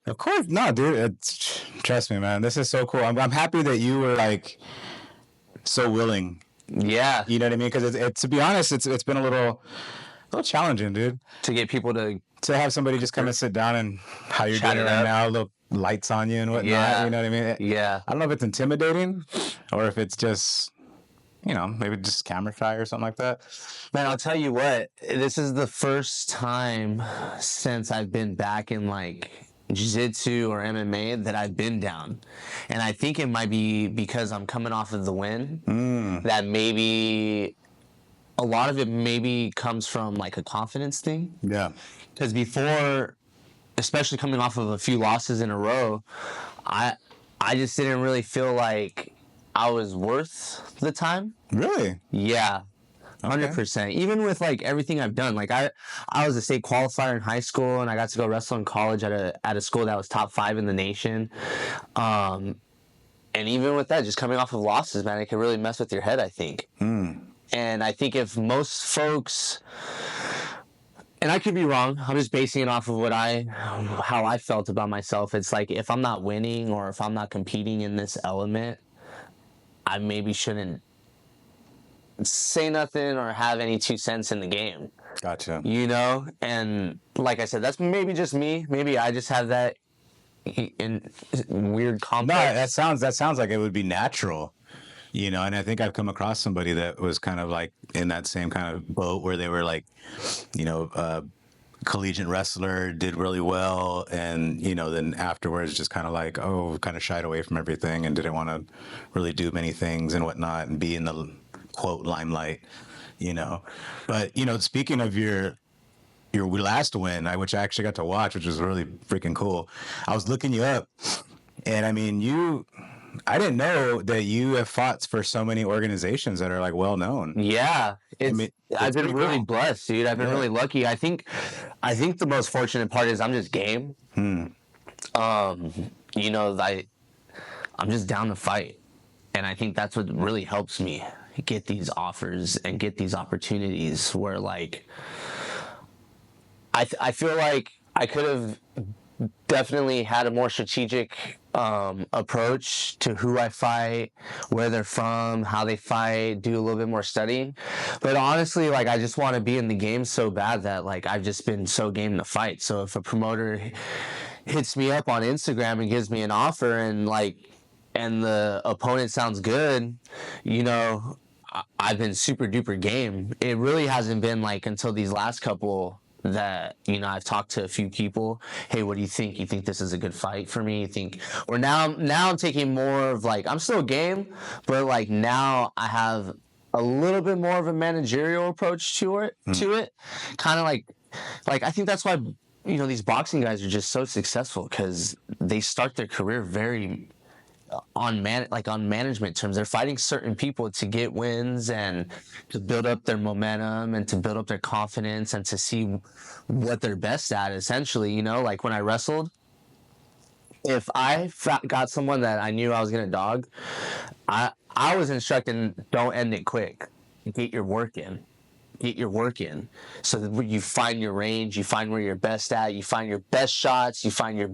Of course, no, dude. Trust me, man. This is so cool. I'm happy that you were like so willing. Yeah. You know what I mean? Because to be honest, it's been a little challenging, dude. To get people to have somebody just come and sit down and how you're doing it right now, little lights on you and whatnot. Yeah. You know what I mean? Yeah. I don't know if it's intimidating or if it's just, maybe just camera shy or something like that. Man, I'll tell you what. This is the first time since I've been back in like jiu-jitsu or MMA that I've been down, and I think it might be because I'm coming off of the win. That maybe a lot of it maybe comes from like a confidence thing. Yeah. Because before, especially coming off of a few losses in a row, I just didn't really feel like I was worth the time. Really? Yeah. 100%. Even with like everything I've done, like I was a state qualifier in high school, and I got to go wrestle in college at a school that was top 5 in the nation. And even with that, just coming off of losses, man, it can really mess with your head, I think. And I think if most folks, and I could be wrong, I'm just basing it off of how I felt about myself. It's like if I'm not winning or if I'm not competing in this element, I maybe shouldn't say nothing or have any 2 cents in the game. Gotcha. And like I said, that's maybe just me. Maybe I just have that in weird complex. No, that sounds like it would be natural. And I think I've come across somebody that was kind of like in that same kind of boat where they were like, collegiate wrestler, did really well, and then afterwards just kind of like kind of shied away from everything and didn't want to really do many things and whatnot and be in the quote limelight, But speaking of your last win, which I actually got to watch, which was really freaking cool. I was looking you up, and I mean I didn't know that you have fought for so many organizations that are like well known. Yeah, I've been really blessed, dude. I've been really lucky. I think the most fortunate part is I'm just game. I'm just down to fight, and I think that's what really helps me get these offers and get these opportunities. Where like I feel like I could have definitely had a more strategic approach to who I fight, where they're from, how they fight, do a little bit more studying. But honestly, like I just want to be in the game so bad that like I've just been so game to fight. So if a promoter hits me up on Instagram and gives me an offer and the opponent sounds good, I've been super duper game. It really hasn't been like until these last couple that I've talked to a few people. Hey, what do you think? You think this is a good fight for me? You think? Or now I'm taking more of like I'm still game, but like now I have a little bit more of a managerial approach to it. Kind of like I think that's why these boxing guys are just so successful, because they start their career very on management terms. They're fighting certain people to get wins and to build up their momentum and to build up their confidence and to see what they're best at, essentially. Like when I wrestled, if I got someone that I knew I was gonna dog, I was instructing, don't end it quick. Get your work in. So that you find your range, you find where you're best at, you find your best shots, you find your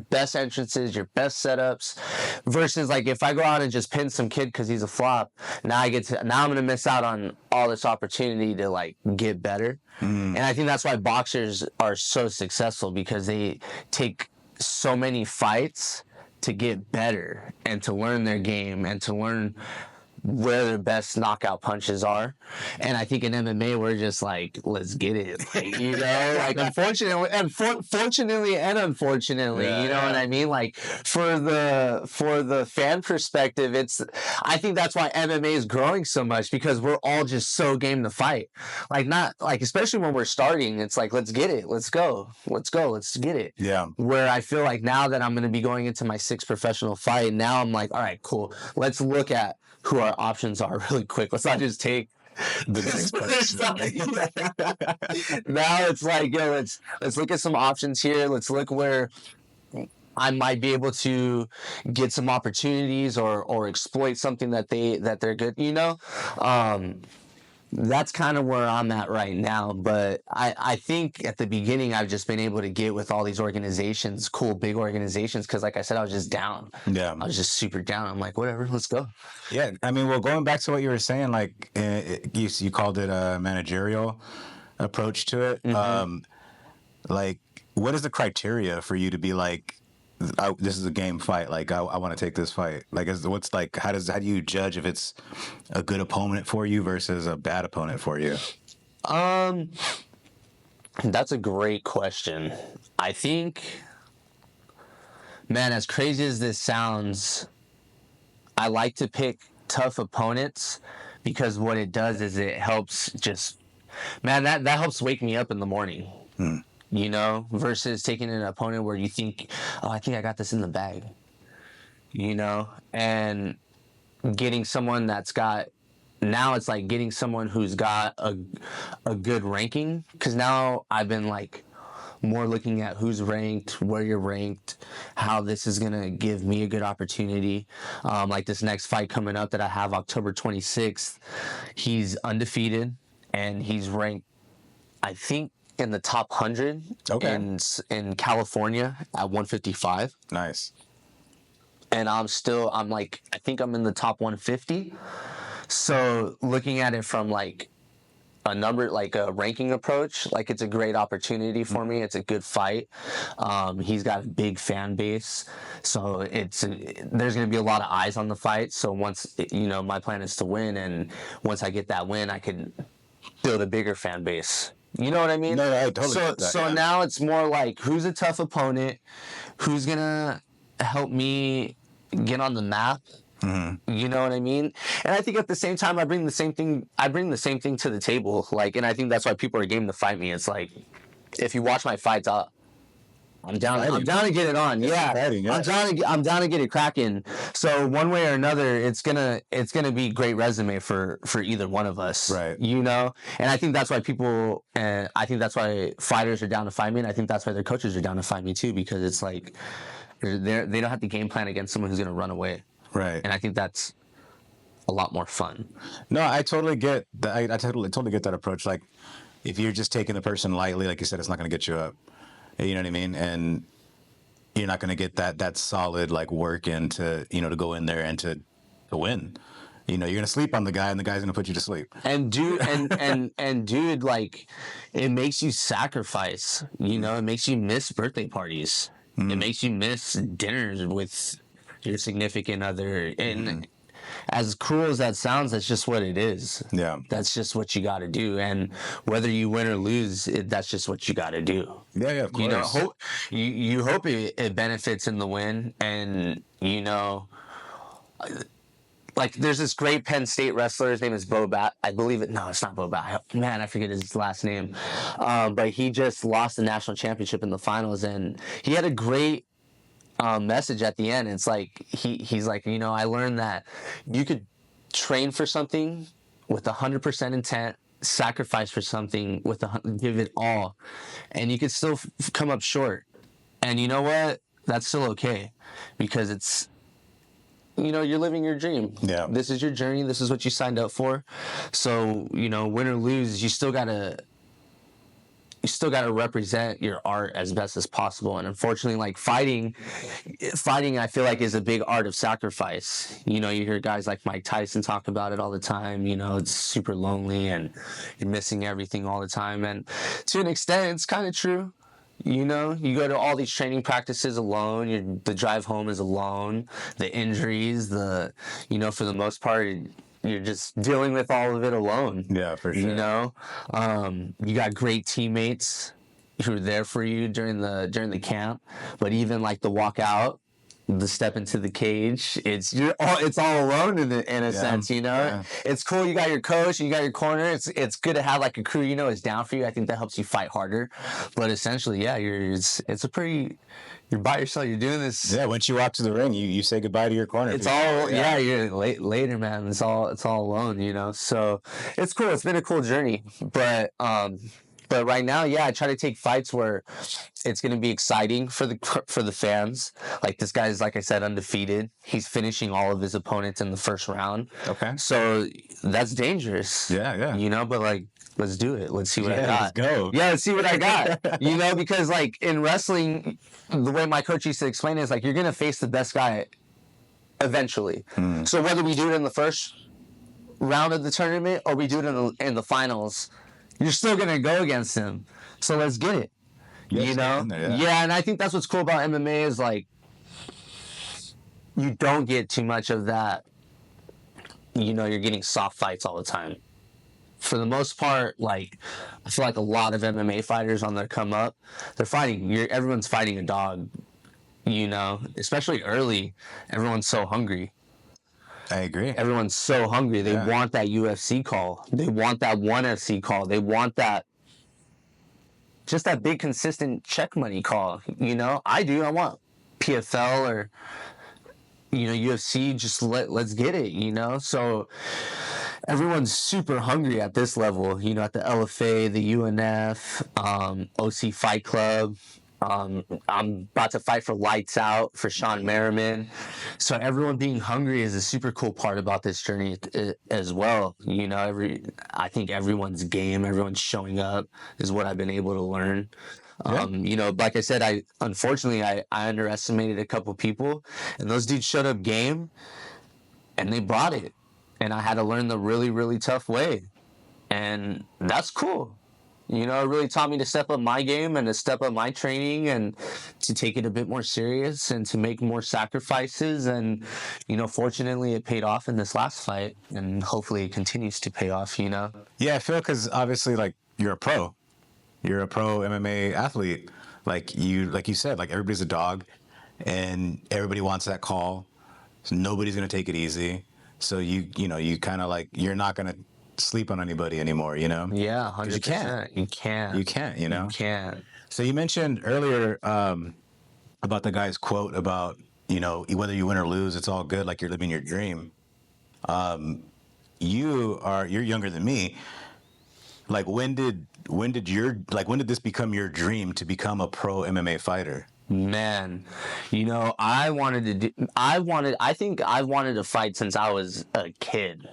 best entrances, your best setups, versus like if I go out and just pin some kid because he's a flop, now I'm gonna miss out on all this opportunity to like get better. And I think that's why boxers are so successful, because they take so many fights to get better and to learn their game and to learn where their best knockout punches are. And I think in MMA we're just like, let's get it, like unfortunately and fortunately and unfortunately, you know what I mean? Like for the fan perspective, I think that's why MMA is growing so much, because we're all just so game to fight. Like not like, especially when we're starting, it's like, let's get it, let's go, let's get it. Yeah. Where I feel like now that I'm going to be going into my 6th professional fight, now I'm like, all right, cool, let's look at who our options are really quick. Let's not just take the next question. Now it's like, let's look at some options here. Let's look where I might be able to get some opportunities or exploit something that they're good. that's kind of where I'm at right now. But I think at the beginning I've just been able to get with all these organizations, cool big organizations, because like I said, I was just down. Yeah. I was just super down. I'm like, whatever, let's go. Yeah, I mean, well, going back to what you were saying, like you called it a managerial approach to it. Like, what is the criteria for you to be like, this is a game fight? Like, I want to take this fight. Like, what's like, how do you judge if it's a good opponent for you versus a bad opponent for you? That's a great question. I think, man, as crazy as this sounds, I like to pick tough opponents because what it does is it helps just, man, that helps wake me up in the morning, you know, versus taking an opponent where you think, oh, I think I got this in the bag, you know, and getting someone that's got, now it's like getting someone who's got a good ranking, because now I've been like more looking at who's ranked, where you're ranked, how this is gonna give me a good opportunity. Like this next fight coming up that I have October 26th, he's undefeated and he's ranked, I think, in the top 100 in California at 155. Nice. And I'm like, I think I'm in the top 150. So looking at it from like a number, like a ranking approach, like it's a great opportunity for me. It's a good fight. He's got a big fan base, so there's going to be a lot of eyes on the fight. So once, you know, my plan is to win, and once I get that win, I can build a bigger fan base. You know what I mean? No, I totally get that, so yeah. now it's more like, who's a tough opponent, who's gonna help me get on the map. You know what I mean? And I think at the same time, I bring the same thing to the table. Like, and I think that's why people are game to fight me. It's like, if you watch my fights, I'm down to get it on. Yeah. I'm down to get it cracking. So one way or another, it's gonna be great resume for either one of us. Right. You know? And I think that's why I think that's why fighters are down to fight me, and I think that's why their coaches are down to fight me too, because it's like they don't have to game plan against someone who's gonna run away. Right. And I think that's a lot more fun. No, I totally get that. I totally get that approach. Like, if you're just taking the person lightly, like you said, it's not going to get you up. You know what I mean? And you're not going to get that solid like work into, you know, to go in there and to win. You know, you're going to sleep on the guy, and the guy's going to put you to sleep. And dude, and dude, like, it makes you sacrifice. You know, it makes you miss birthday parties. It makes you miss dinners with your significant other. And as cruel as that sounds, that's just what it is. Yeah. That's just what you got to do. And whether you win or lose, that's just what you got to do. Yeah, of course. You know, you hope it benefits in the win. And, you know, like, there's this great Penn State wrestler. His name is Bo Bat. I believe it. No, it's not Bo Bat. Man, I forget his last name. But he just lost the national championship in the finals. And he had a great message at the end. It's like he's like, you know, I learned that you could train for something with 100% intent, sacrifice for something with give it all, and you could still come up short. And you know what? That's still okay, because it's, you know, you're living your dream. Yeah. This is your journey. This is what you signed up for. So, you know, win or lose, you still gotta represent your art as best as possible. And unfortunately, like, fighting, I feel like, is a big art of sacrifice. You know, you hear guys like Mike Tyson talk about it all the time. You know, it's super lonely and you're missing everything all the time. And to an extent, it's kind of true. You know, you go to all these training practices alone. The drive home is alone. The injuries, you know, for the most part, you're just dealing with all of it alone. Yeah, for sure. You know, you got great teammates who are there for you during the camp, but even like the walk out, the step into the cage, it's all alone in a sense. You know, it's cool. You got your coach and you got your corner. It's good to have like a crew, you know, is down for you. I think that helps you fight harder. But essentially, yeah, you're by yourself. You're doing this. Yeah, once you walk to the ring, you say goodbye to your corner. It's all you're later, man. It's all alone, you know. So it's cool. It's been a cool journey, but But right now, yeah, I try to take fights where it's going to be exciting for the fans. Like this guy's, like I said, undefeated. He's finishing all of his opponents in the first round. Okay. So that's dangerous. Yeah. You know, but like, let's do it. Let's see what I got. Let's go. Yeah, let's see what I got. You know, because like in wrestling, the way my coach used to explain it is like you're going to face the best guy eventually. So whether we do it in the first round of the tournament or we do it in the finals, you're still gonna go against him. So let's get it. You know? Yeah, and I think that's what's cool about MMA is like you don't get too much of that. You know, you're getting soft fights all the time. For the most part, like I feel like a lot of MMA fighters on their come up, they're fighting. Everyone's fighting a dog. You know, especially early, everyone's so hungry. I agree. Everyone's so hungry. They want that UFC call. They want that ONE FC call. They want that, just that big consistent check money call. You know, I do. I want PFL or, you know, UFC. Just let's get it. You know, so everyone's super hungry at this level. You know, at the LFA, the UNF, OC Fight Club. I'm about to fight for Lights Out for Sean Merriman. So everyone being hungry is a super cool part about this journey as well. You know, I think everyone's game, everyone's showing up is what I've been able to learn. You know, like I said, I underestimated a couple people, and those dudes showed up game, and they brought it. And I had to learn the really, really tough way. And that's cool. You know, it really taught me to step up my game and to step up my training and to take it a bit more serious and to make more sacrifices. And, you know, fortunately it paid off in this last fight, and hopefully it continues to pay off, you know? Yeah, I feel because obviously, like, you're a pro MMA athlete. Like you said, like everybody's a dog and everybody wants that call. So nobody's going to take it easy. So you kind of like, you're not going to sleep on anybody anymore, you know? Yeah, 100%. You can't, you know? You can't. So you mentioned earlier about the guy's quote about, you know, whether you win or lose, it's all good, like you're living your dream. You're younger than me. Like when did this become your dream to become a pro MMA fighter? Man, you know, I think I wanted to fight since I was a kid.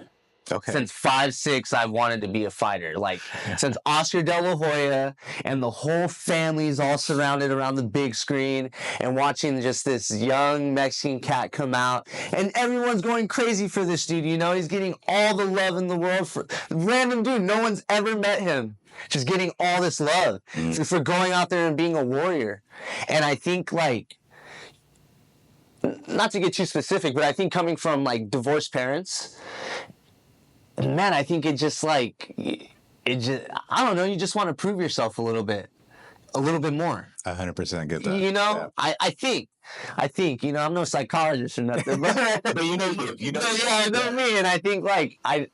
Okay. Since 5'6", I wanted to be a fighter. Like, since Oscar De La Hoya and the whole family's all surrounded around the big screen and watching just this young Mexican cat come out. And everyone's going crazy for this dude, you know? He's getting all the love in the world. For random dude, no one's ever met him. Just getting all this love for going out there and being a warrior. And I think, like, not to get too specific, but I think coming from, like, divorced parents, man, I think I don't know, you just want to prove yourself a little bit more. 100% get that. You know, yeah. I think, you know, I'm no psychologist or nothing, but you know, yeah, I know me, and I think like, I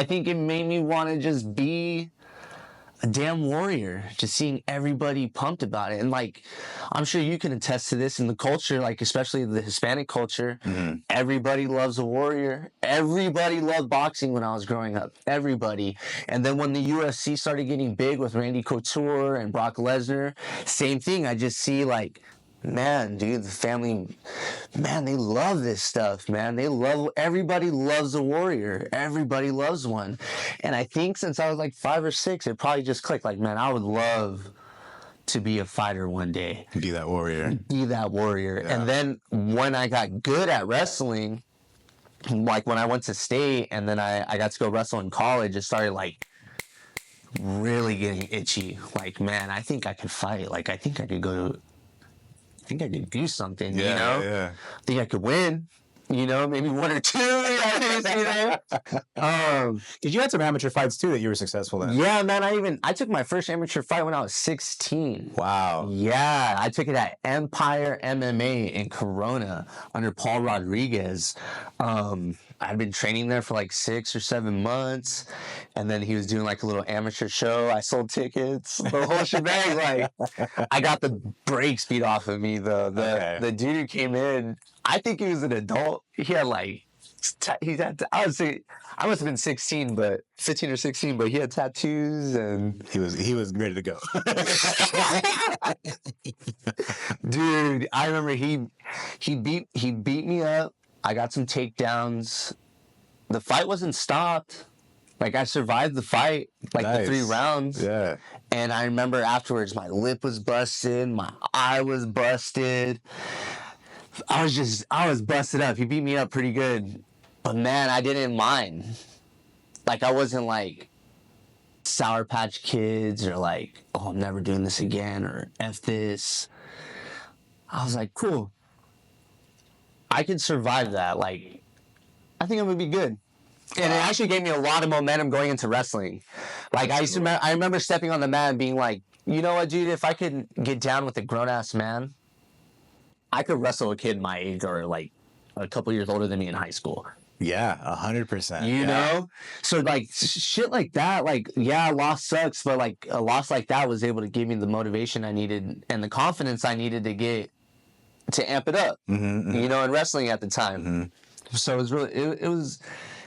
think it made me want to just be a damn warrior, just seeing everybody pumped about it. And like, I'm sure you can attest to this in the culture, like especially the Hispanic culture. Everybody loves a warrior. Everybody loved boxing when I was growing up. Everybody. And then when the UFC started getting big with Randy Couture and Brock Lesnar, same thing. I just see like, man, dude, the family, man, they love this stuff, man. Everybody loves a warrior. Everybody loves one. And I think since I was like 5 or 6, it probably just clicked like, man, I would love to be a fighter one day. Be that warrior. Yeah. And then when I got good at wrestling, like when I went to state and then I got to go wrestle in college, it started like really getting itchy. Like, man, I think I could fight. Like, I think I could do something, you know? Yeah. I think I could win, you know, maybe 1 or 2, you know? Did you had some amateur fights too that you were successful in? Yeah, man, I took my first amateur fight when I was 16. Wow. Yeah, I took it at Empire MMA in Corona under Paul Rodriguez. I'd been training there for like 6 or 7 months, and then he was doing like a little amateur show. I sold tickets, the whole shebang. Like, I got the brakes beat off of me. The dude who came in, I think he was an adult. He had like He had. I must have been 16, but 15 or 16. But he had tattoos and He was ready to go. dude, I remember he beat me up. I got some takedowns. The fight wasn't stopped. Like I survived the fight, like Nice. the 3 rounds. Yeah. And I remember afterwards, my lip was busted, my eye was busted. I was busted up. He beat me up pretty good. But man, I didn't mind. Like I wasn't like Sour Patch Kids or like, oh, I'm never doing this again or F this. I was like, cool. I could survive that. Like, I think I'm gonna be good. And it actually gave me a lot of momentum going into wrestling. Like I remember stepping on the mat and being like, you know what, dude, if I could get down with a grown ass man, I could wrestle a kid my age or like a couple years older than me in high school. Yeah, 100%. You know? So like shit like that, like, yeah, a loss sucks, but like a loss like that was able to give me the motivation I needed and the confidence I needed to amp it up. You know, in wrestling at the time. So it was really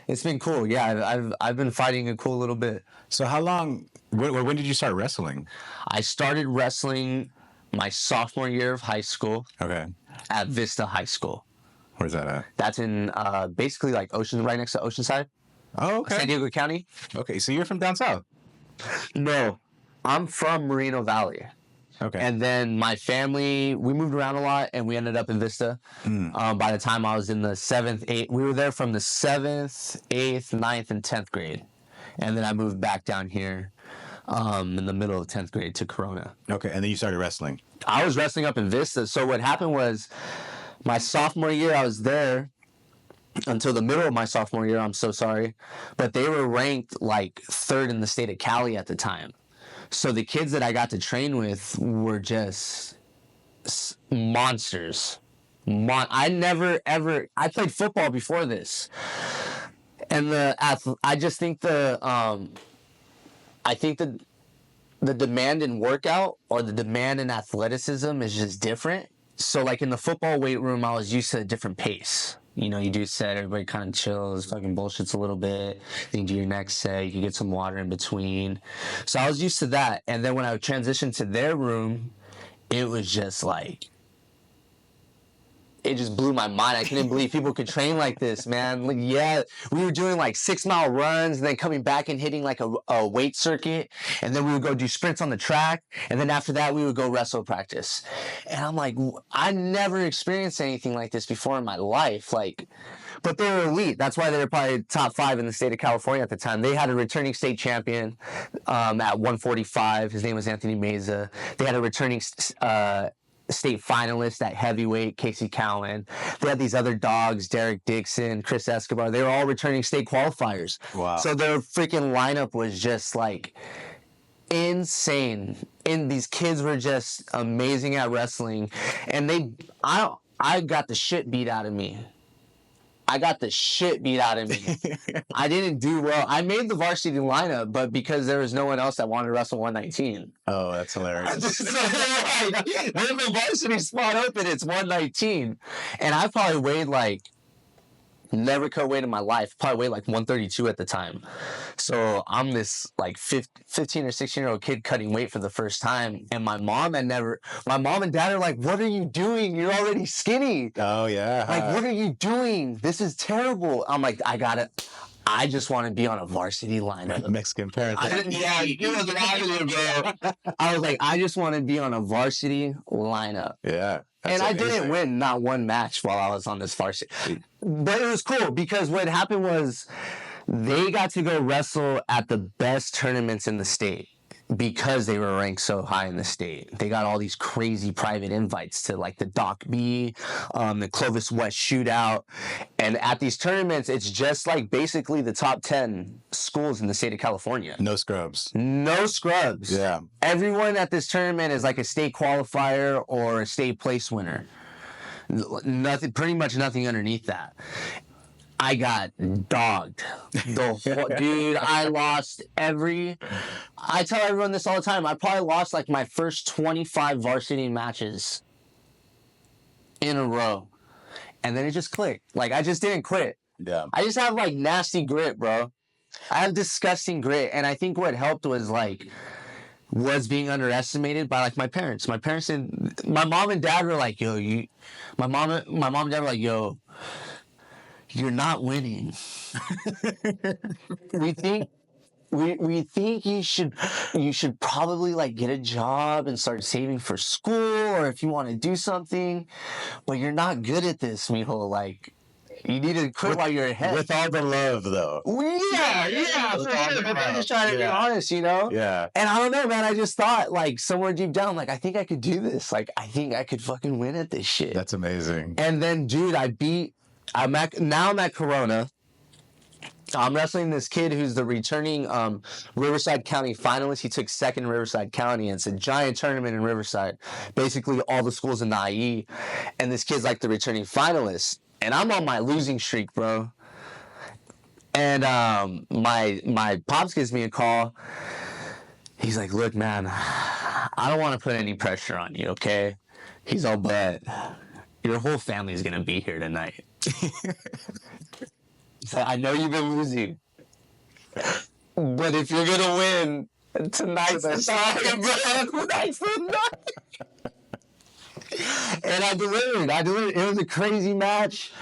it's been cool. Yeah, I've been fighting a cool little bit. So how long? When did you start wrestling? I started wrestling my sophomore year of high school. Okay. At Vista High School. Where's that at? That's in basically like right next to Oceanside. Oh, okay. San Diego County. Okay, so you're from down south. No, I'm from Moreno Valley. Okay. And then my family, we moved around a lot, and we ended up in Vista. By the time I was in the 7th, 8th, we were there from the 7th, 8th, 9th, and 10th grade. And then I moved back down here in the middle of 10th grade to Corona. Okay, and then you started wrestling. I was wrestling up in Vista. So what happened was my sophomore year, I was there until the middle of my sophomore year. I'm so sorry. But they were ranked like 3rd in the state of Cali at the time. So the kids that I got to train with were just monsters. I never ever. I played football before this, and I just think the demand in workout or the demand in athleticism is just different. So like in the football weight room, I was used to a different pace. You know, you do set, everybody kind of chills, fucking bullshits a little bit. Then you do your next set, you can get some water in between. So I was used to that. And then when I transitioned to their room, it was just like, it just blew my mind. I couldn't believe people could train like this, man. Like, yeah, we were doing like 6-mile runs and then coming back and hitting like a weight circuit. And then we would go do sprints on the track. And then after that, we would go wrestle practice. And I'm like, I never experienced anything like this before in my life. Like, but they were elite. That's why they were probably top 5 in the state of California at the time. They had a returning state champion at 145. His name was Anthony Meza. They had a returning state finalist at heavyweight, Casey Cowan. They had these other dogs, Derek Dixon, Chris Escobar. They were all returning state qualifiers. Wow. So their freaking lineup was just like insane. And these kids were just amazing at wrestling. And I got the shit beat out of me. I didn't do well. I made the varsity lineup, but because there was no one else that wanted to wrestle 119. Oh, that's hilarious. When the varsity spot open, it's 119. And I probably weighed like, never cut weight in my life. Probably weighed like 132 at the time. So I'm this like 15 or 16-year-old kid cutting weight for the first time. And my mom and dad are like, what are you doing? You're already skinny. Oh, yeah. Like, what are you doing? This is terrible. I'm like, I just want to be on a varsity lineup. Mexican parent. I was like, I just want to be on a varsity lineup. Yeah. And I didn't win not one match while I was on this varsity. But it was cool because what happened was they got to go wrestle at the best tournaments in the state because they were ranked so high in the state. They got all these crazy private invites to like the Doc B, the Clovis West Shootout. And at these tournaments, it's just like basically the top 10 schools in the state of California. No scrubs. No scrubs. Yeah. Everyone at this tournament is like a state qualifier or a state place winner. Nothing, pretty much nothing underneath that. I got dogged. Dude, I lost I tell everyone this all the time. I probably lost like my first 25 varsity matches in a row. And then it just clicked. Like, I just didn't quit. Yeah. I just have like nasty grit, bro. I have disgusting grit, and I think what helped was being underestimated by like my parents. My parents and my mom and dad were like, "Yo, you," my mom and dad were like, "Yo, you're not winning. we think we think you should probably like get a job and start saving for school, or if you want to do something, but you're not good at this, mijo. Like, you need to quit while you're ahead." With all the love, though. Yeah, for sure. But they're just trying to be honest, you know? Yeah. And I don't know, man. I just thought, like, somewhere deep down, like, I think I could do this. Like, I think I could fucking win at this shit. That's amazing. And then, dude, I'm at Corona. I'm wrestling this kid who's the returning Riverside County finalist. He took second in Riverside County, and it's a giant tournament in Riverside. Basically, all the schools in the IE. And this kid's like the returning finalist. And I'm on my losing streak, bro. And my pops gives me a call. He's like, "Look, man, I don't want to put any pressure on you, okay?" He's all, "But your whole family's going to be here tonight." He's like, "I know you've been losing, but if you're going to win, tonight's the time, bro. Tonight's the night." And I delivered. It was a crazy match.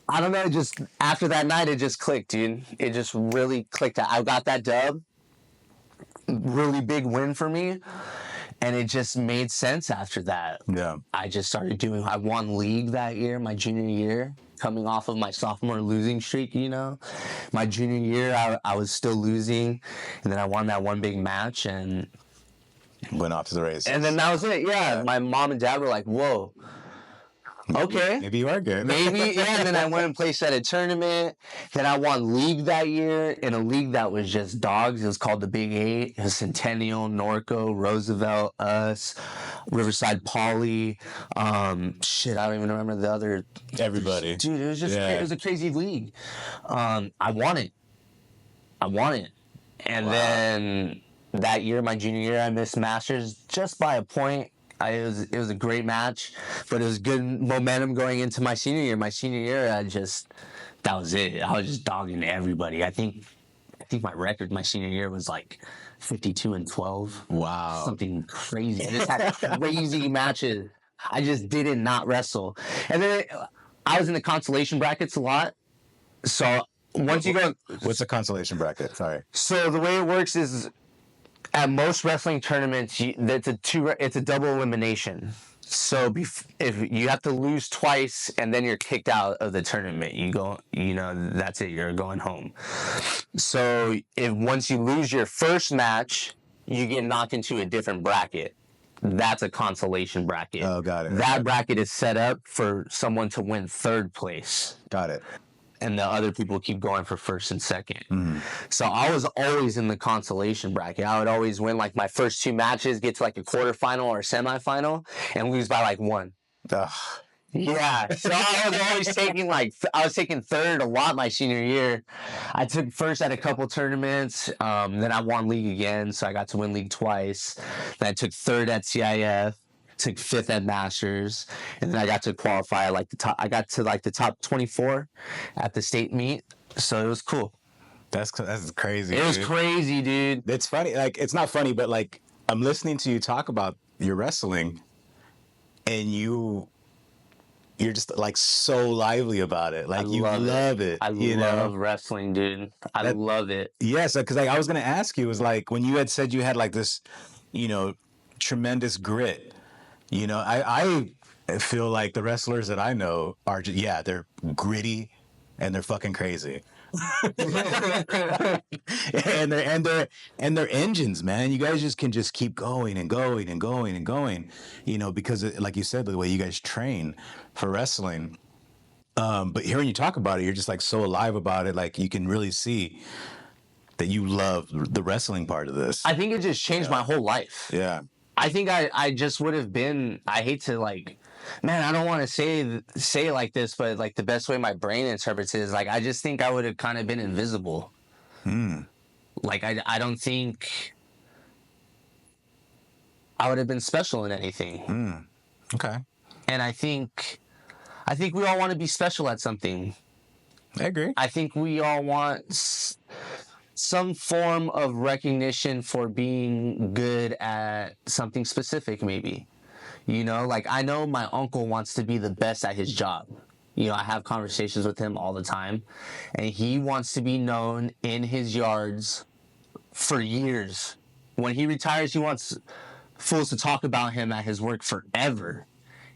I don't know. Just after that night, it just clicked, dude. It just really clicked. I got that dub. Really big win for me. And it just made sense after that. Yeah. I just started doing, I won league that year, my junior year, coming off of my sophomore losing streak, you know. My junior year, I was still losing. And then I won that one big match and went off to the races. And then that was it. Yeah. My mom and dad were like, "Whoa. Okay. Maybe you are good." Maybe, yeah. And then I went and placed at a tournament. Then I won league that year in a league that was just dogs. It was called the Big Eight. It was Centennial, Norco, Roosevelt, us, Riverside Poly. Shit, I don't even remember the other. Everybody. Dude, it was just, it was a crazy league. I won it. And then that year, my junior year, I missed Masters just by a point. It was a great match, but it was good momentum going into my senior year. My senior year, that was it. I was just dogging everybody. I think my record my senior year was like 52-12. Wow. Something crazy. I just had crazy matches. I just didn't not wrestle. And then I was in the consolation brackets a lot. So once you go... What's a consolation bracket? Sorry. So the way it works is, at most wrestling tournaments, it's a double elimination. So if you have to lose twice and then you're kicked out of the tournament, that's it. You're going home. So if once you lose your first match, you get knocked into a different bracket. That's a consolation bracket. Oh, got it. That bracket is set up for someone to win third place. Got it. And the other people keep going for first and second. Mm. So I was always in the consolation bracket. I would always win like my first two matches, get to like a quarterfinal or a semifinal, and lose by like one. Ugh. Yeah. So I was always taking third a lot my senior year. I took first at a couple tournaments. Then I won league again, so I got to win league twice. Then I took third at CIF. Took fifth at Masters, and then I got to qualify like the top. I got to like the top 24 at the state meet, so it was cool. That's crazy. It was crazy, dude. It's funny. Like, it's not funny, but like, I'm listening to you talk about your wrestling, and you're just like so lively about it. Like, you love it. I love wrestling, dude. I love it. Yes, because like I was gonna ask you, was like when you had said you had like this, tremendous grit. I feel like the wrestlers that I know are they're gritty and they're fucking crazy. and they're engines, man. You guys just can just keep going and going and going and going, because like you said, the way you guys train for wrestling. But hearing you talk about it, you're just like so alive about it. Like, you can really see that you love the wrestling part of this. I think it just changed my whole life. Yeah. I think I just would have been, I hate to like, man, I don't want to say it like this, but like the best way my brain interprets it is like, I just think I would have kind of been invisible. Like, I don't think I would have been special in anything. Okay. And I think we all want to be special at something. I agree. I think we all want some form of recognition for being good at something specific, maybe. You know, like I know my uncle wants to be the best at his job. You know, I have conversations with him all the time, and he wants to be known in his yards for years. When he retires, he wants fools to talk about him at his work forever.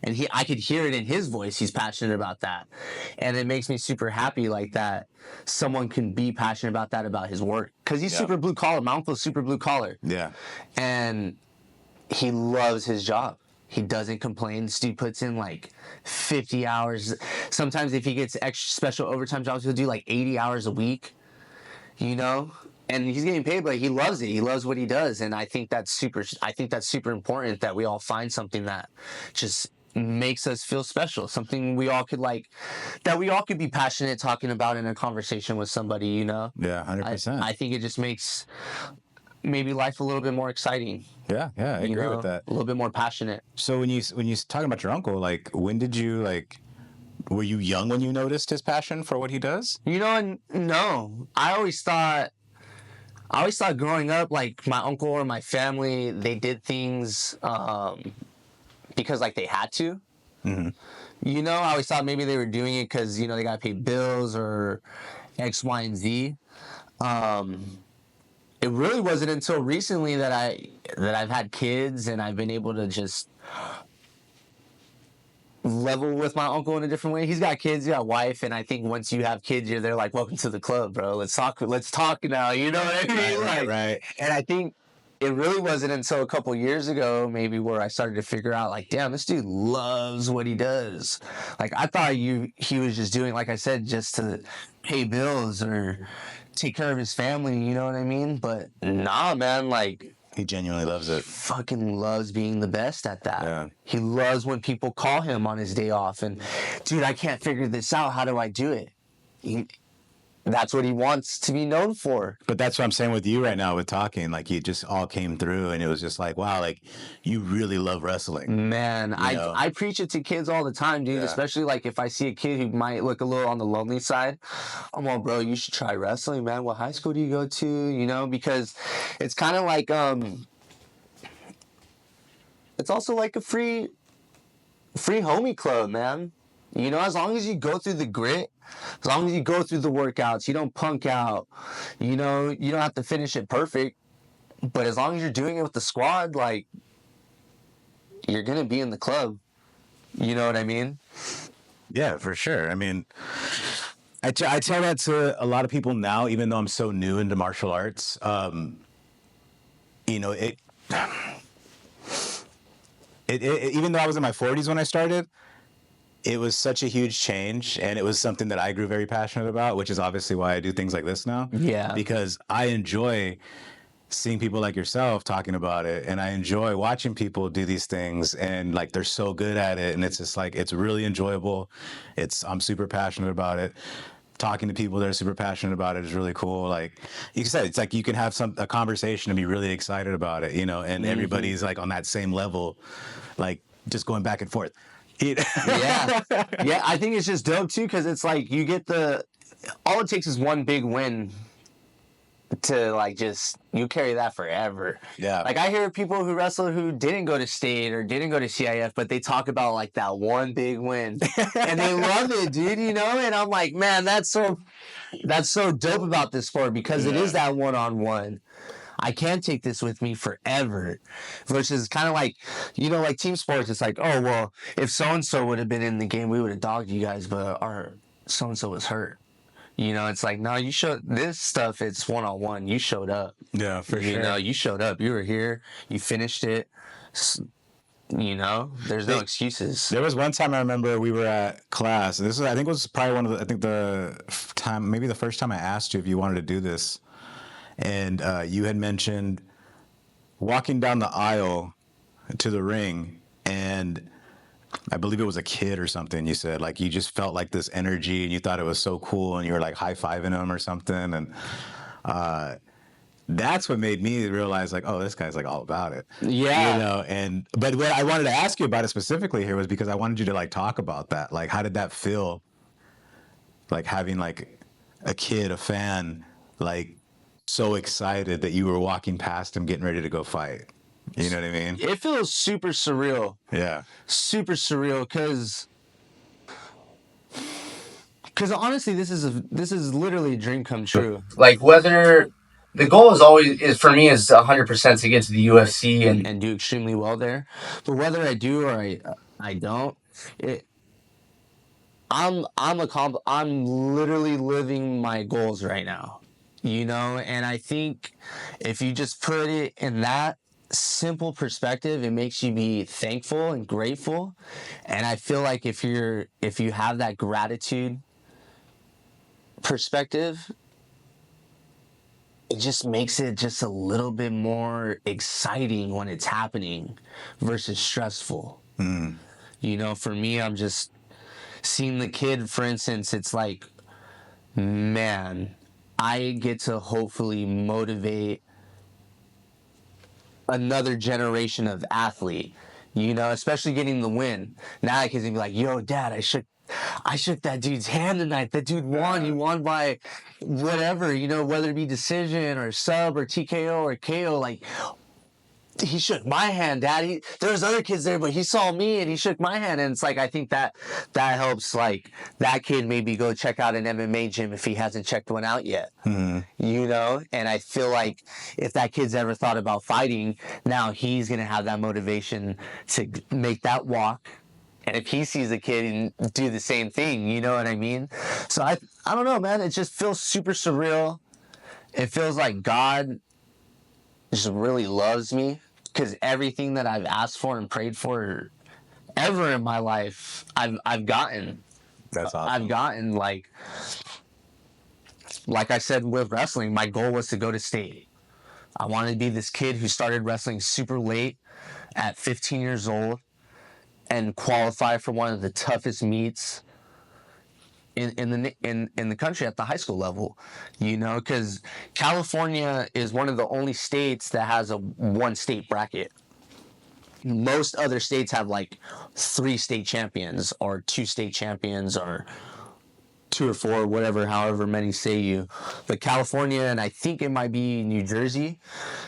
And I could hear it in his voice. He's passionate about that. And it makes me super happy like that someone can be passionate about that about his work. Because he's super blue collar. My uncle's super blue collar. Yeah. And he loves his job. He doesn't complain. Steve puts in like 50 hours. Sometimes if he gets extra special overtime jobs, he'll do like 80 hours a week, you know? And he's getting paid, but he loves it. He loves what he does. And I think that's super important that we all find something that just makes us feel special. Something we all could that we all could be passionate talking about in a conversation with somebody, you know? Yeah, 100%. I think it just makes maybe life a little bit more exciting. Yeah, I agree with that. A little bit more passionate. So when you talking about your uncle, like when did you were you young when you noticed his passion for what he does? You know, no. I always thought growing up, like my uncle or my family, they did things because like they had to. Mm-hmm. You know, I always thought maybe they were doing it because, you know, they got to pay bills or X, Y, and Z. It really wasn't until recently that I've had kids and I've been able to just level with my uncle in a different way. He's got kids, he's got a wife, and I think once you have kids, they're like, welcome to the club, bro. Let's talk now. You know what I mean? Right. And I think it really wasn't until a couple years ago, maybe, where I started to figure out, like, damn, this dude loves what he does. Like, I thought he was just doing, like I said, just to pay bills or take care of his family, you know what I mean? But nah, man, like, he genuinely loves it. Fucking loves being the best at that. Yeah. He loves when people call him on his day off and, dude, I can't figure this out. How do I do it? That's what he wants to be known for. But that's what I'm saying with you right now with talking. Like, you just all came through, and it was just like, wow, like, you really love wrestling. Man, I preach it to kids all the time, dude. Yeah. Especially, like, if I see a kid who might look a little on the lonely side, I'm all, bro, you should try wrestling, man. What high school do you go to? You know, because it's kind of like, it's also like a free homie club, man. You know, as long as you go through the grit, as long as you go through the workouts, you don't punk out, you know, you don't have to finish it perfect, but as long as you're doing it with the squad, like, you're going to be in the club. You know what I mean? Yeah, for sure. I mean, I tell that to a lot of people now, even though I'm so new into martial arts. You know, it even though I was in my 40s when I started, it was such a huge change, and it was something that I grew very passionate about, which is obviously why I do things like this now. Yeah. Because I enjoy seeing people like yourself talking about it, and I enjoy watching people do these things, and like, they're so good at it, and it's just like, it's really enjoyable. I'm super passionate about it. Talking to people that are super passionate about it is really cool. Like you said, it's like you can have a conversation and be really excited about it, you know, and everybody's like on that same level, like just going back and forth. Yeah, I think it's just dope too, because it's like you get all it takes is one big win to like just you carry that forever. Yeah, like I hear people who wrestle who didn't go to state or didn't go to CIF, but they talk about like that one big win and they love it, dude. You know, and I'm like, man, that's so dope about this sport, because it is that one-on-one. I can't take this with me forever. Versus kind of like, you know, like team sports, it's like, oh, well, if so-and-so would have been in the game, we would have dogged you guys, but our so-and-so was hurt. You know, it's like, no, you showed this stuff, it's one-on-one. You showed up. Yeah, for sure. You know, you showed up. You were here. You finished it. You know, there's no excuses. There was one time I remember we were at class. And I think it was probably maybe the first time I asked you if you wanted to do this. And you had mentioned walking down the aisle to the ring, and I believe it was a kid or something. You said like you just felt like this energy, and you thought it was so cool, and you were like high-fiving him or something. And that's what made me realize like, oh, this guy's like all about it. Yeah. You know, but what I wanted to ask you about it specifically here was because I wanted you to like talk about that. Like, how did that feel? like having like a kid, a fan, like so excited that you were walking past him getting ready to go fight. You know what I mean? It feels super surreal. Yeah. Super surreal because honestly, this is literally a dream come true. Like whether the goal is always is for me is 100% to get to the UFC and do extremely well there, but whether I do or I don't, it I'm literally living my goals right now, and I think if you just put it in that simple perspective, it makes you be thankful and grateful. And I feel like if you have that gratitude perspective, it just makes it just a little bit more exciting when it's happening versus stressful. For me, I'm just seeing the kid, for instance, it's like, man, I get to hopefully motivate another generation of athlete, especially getting the win. Now the kid's gonna be like, yo, dad, I shook that dude's hand tonight. That dude won. He won by whatever, whether it be decision or sub or TKO or KO. Like, he shook my hand, Daddy. There was other kids there, but he saw me and he shook my hand. And it's like, I think that helps, like, that kid maybe go check out an MMA gym if he hasn't checked one out yet. And I feel like if that kid's ever thought about fighting, now he's going to have that motivation to make that walk. And if he sees a kid and do the same thing, you know what I mean? So I don't know, man. It just feels super surreal. It feels like God just really loves me, because everything that I've asked for and prayed for ever in my life, I've gotten. That's awesome. I've gotten, like I said with wrestling, my goal was to go to state. I wanted to be this kid who started wrestling super late at 15 years old and qualify for one of the toughest meets in the country at the high school level, because California is one of the only states that has a one state bracket. Most other states have like 3 state champions or 2 state champions or 2 or 4, whatever, however many say you. But California, and I think it might be New Jersey,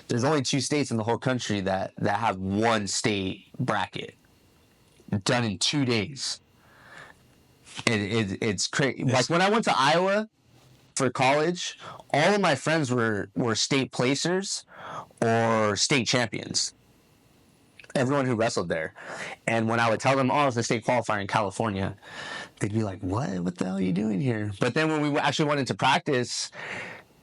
there's only 2 states in the whole country that have one state bracket done in 2 days. It's crazy. Like when I went to Iowa for college, all of my friends were state placers or state champions. Everyone who wrestled there. And when I would tell them, oh, it's a state qualifier in California, they'd be like, what the hell are you doing here? But then when we actually went into practice,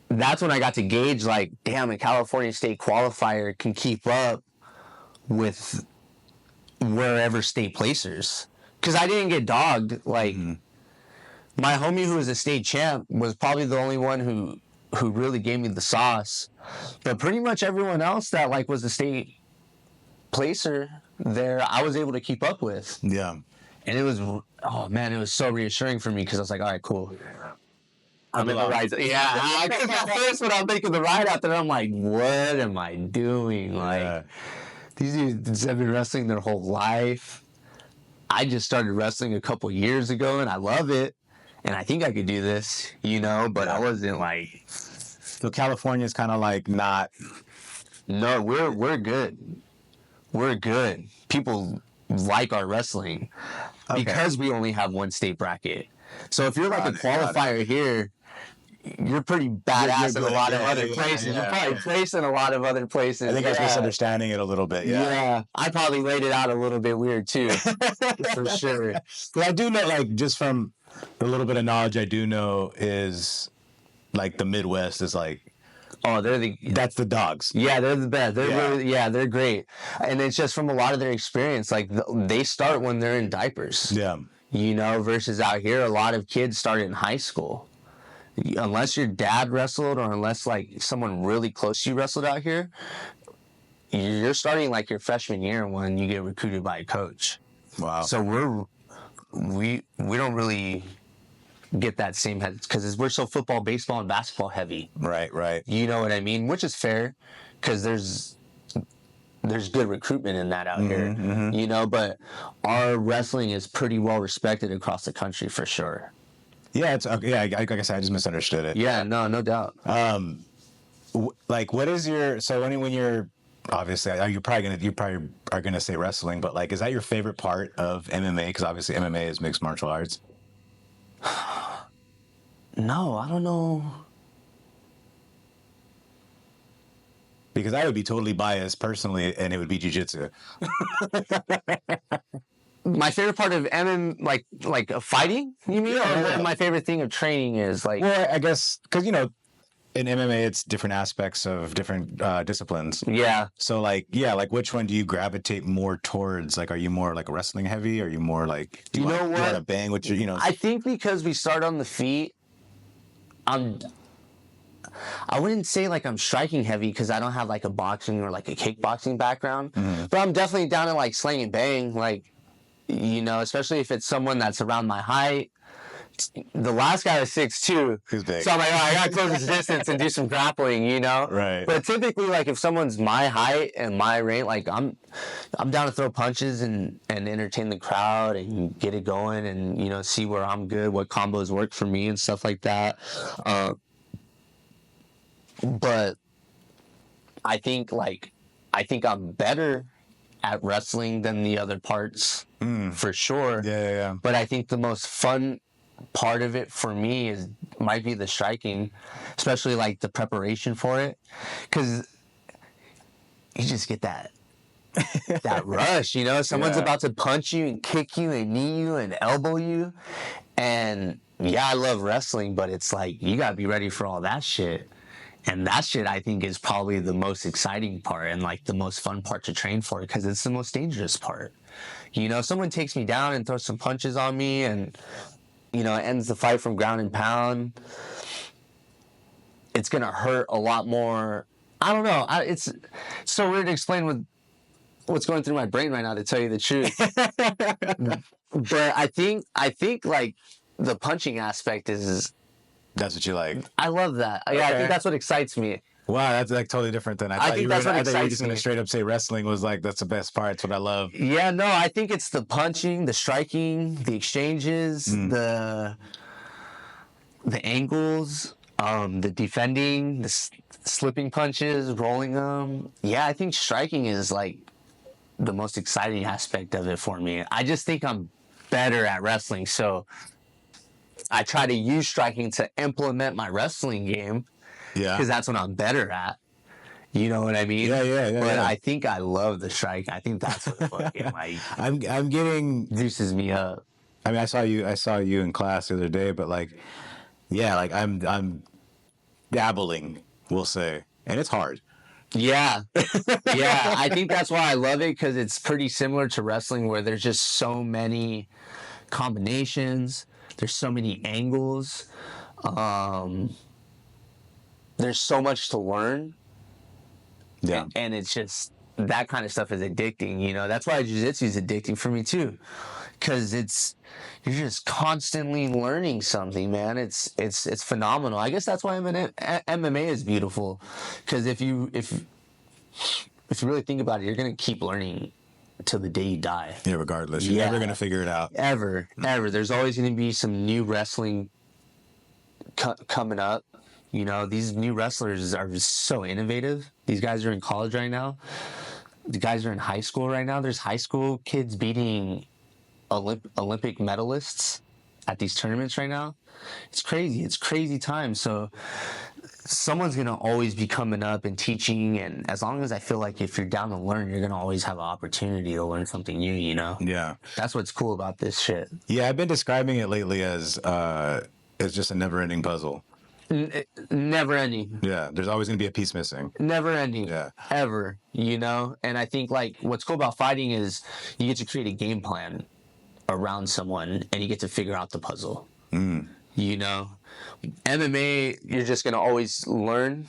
that's when I got to gauge, like, damn, a California state qualifier can keep up with wherever state placers. Because I didn't get dogged. Like, my homie who was a state champ was probably the only one who really gave me the sauce. But pretty much everyone else that, like, was a state placer there, I was able to keep up with. Yeah. And it was, oh, man, it was so reassuring for me, because I was like, all right, cool. I'm in the right. Yeah, because at first when I'm making the ride out there, I'm like, what am I doing? Like, these dudes have been wrestling their whole life. I just started wrestling a couple years ago, and I love it. And I think I could do this, but I wasn't like. So California is kind of like not. No, we're good. We're good. People like our wrestling because we only have one state bracket. So if you're like a qualifier here, you're pretty badass in a lot of other places. You're probably placed in a lot of other places. I think I was misunderstanding it a little bit. Yeah, I probably laid it out a little bit weird too, for sure. But I do know, like, just from the little bit of knowledge I do know, is like the Midwest is like. Oh, that's the dogs. Yeah, they're the best. They're they're great. And it's just from a lot of their experience. Like, they start when they're in diapers. Yeah. Versus out here, a lot of kids start in high school. Unless your dad wrestled, or unless, like, someone really close to you wrestled out here, you're starting like your freshman year when you get recruited by a coach. Wow. So we don't really get that same head, because we're so football, baseball, and basketball heavy. Right. You know what I mean? Which is fair, because there's good recruitment in that out here. But our wrestling is pretty well respected across the country for sure. Yeah, it's okay. Yeah, like I said, I just misunderstood it. Yeah, no doubt. Like, what is your so when you're obviously you probably are gonna say wrestling, but like, is that your favorite part of MMA? Because obviously MMA is mixed martial arts. No, I don't know. Because I would be totally biased personally, and it would be jujitsu. My favorite part of like fighting, you mean? Or what my favorite thing of training is like. Well, I guess because in MMA it's different aspects of different disciplines. Yeah. So like like which one do you gravitate more towards? Like, are you more like wrestling heavy? Are you more like do you want to bang with your I think because we start on the feet, I wouldn't say like I'm striking heavy because I don't have like a boxing or like a kickboxing background, but I'm definitely down to like slang and bang, like, especially if it's someone that's around my height. The last guy was 6'2", Who's big? so I'm like, I gotta close this distance and do some grappling, Right. But typically, like if someone's my height and my range, like I'm down to throw punches and entertain the crowd and get it going and see where I'm good, what combos work for me and stuff like that. But I think I'm better at wrestling than the other parts for sure. Yeah. But I think the most fun part of it for me might be the striking, especially like the preparation for it, because you just get that rush. Someone's about to punch you and kick you and knee you and elbow you, and yeah, I love wrestling, but it's like you gotta be ready for all that shit. And that shit, I think, is probably the most exciting part and like the most fun part to train for, because it's the most dangerous part. Someone takes me down and throws some punches on me and, ends the fight from ground and pound. It's going to hurt a lot more. I don't know. It's so weird to explain with what's going through my brain right now, to tell you the truth. But I think like the punching aspect is... That's what you like. I love that. Okay. Yeah, I think that's what excites me. Wow, that's like totally different than I thought. I thought you were just gonna straight up say wrestling was like that's the best part. It's what I love. Yeah, no, I think it's the punching, the striking, the exchanges, the angles, the defending, the slipping punches, rolling them. Yeah, I think striking is like the most exciting aspect of it for me. I just think I'm better at wrestling, so I try to use striking to implement my wrestling game. Yeah. Because that's what I'm better at. You know what I mean? Yeah. But I think I love the strike. I think that's what fucking like I'm getting juices me up. I mean, I saw you in class the other day, but like, yeah, like I'm dabbling, we'll say, and it's hard. Yeah. Yeah. I think that's why I love it, because it's pretty similar to wrestling, where there's just so many combinations. There's so many angles. There's so much to learn. Yeah. And it's just, that kind of stuff is addicting, That's why jiu-jitsu is addicting for me too. Because you're just constantly learning something, man. It's phenomenal. I guess that's why MMA is beautiful. Because if you really think about it, you're going to keep learning till the day you die. Yeah, regardless. You're never going to figure it out. Ever. There's always going to be some new wrestling coming up. These new wrestlers are just so innovative. These guys are in college right now. The guys are in high school right now. There's high school kids beating Olympic medalists at these tournaments right now. It's crazy. It's crazy time. So someone's going to always be coming up and teaching. And as long as I feel like if you're down to learn, you're going to always have an opportunity to learn something new, Yeah. That's what's cool about this shit. Yeah, I've been describing it lately as just a never-ending puzzle. Never ending. Yeah, there's always going to be a piece missing. Never ending. Yeah. Ever, And I think like what's cool about fighting is you get to create a game plan around someone and you get to figure out the puzzle. MMA, you're just going to always learn.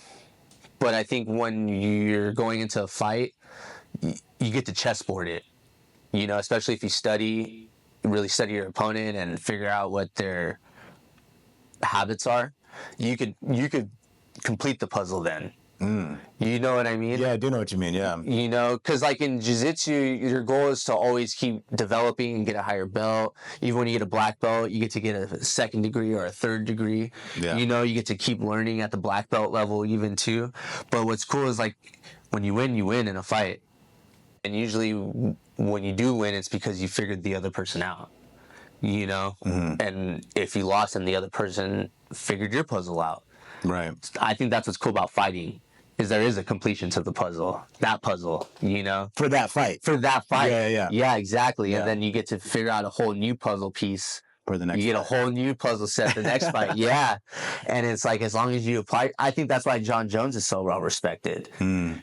But I think when you're going into a fight, you get to chessboard it. Especially if you really study your opponent and figure out what their habits are. You could complete the puzzle then. You know what I mean? Yeah, I do know what you mean. Yeah. You know, because like in jiu-jitsu, your goal is to always keep developing and get a higher belt. Even when you get a black belt, you get to get a second degree or a third degree. Yeah. You know, you get to keep learning at the black belt level even too. But what's cool is like when you win in a fight. And usually when you do win, it's because you figured the other person out. You know? And if you lost and the other person figured your puzzle out. Right. I think that's what's cool about fighting. Is there is a completion to the puzzle, that puzzle, you know? For that fight. Yeah, exactly. Yeah. And then you get to figure out a whole new puzzle piece. For the next You get a whole new puzzle set the next fight. Yeah. And it's like, as long as you apply, I think that's why John Jones is so well respected.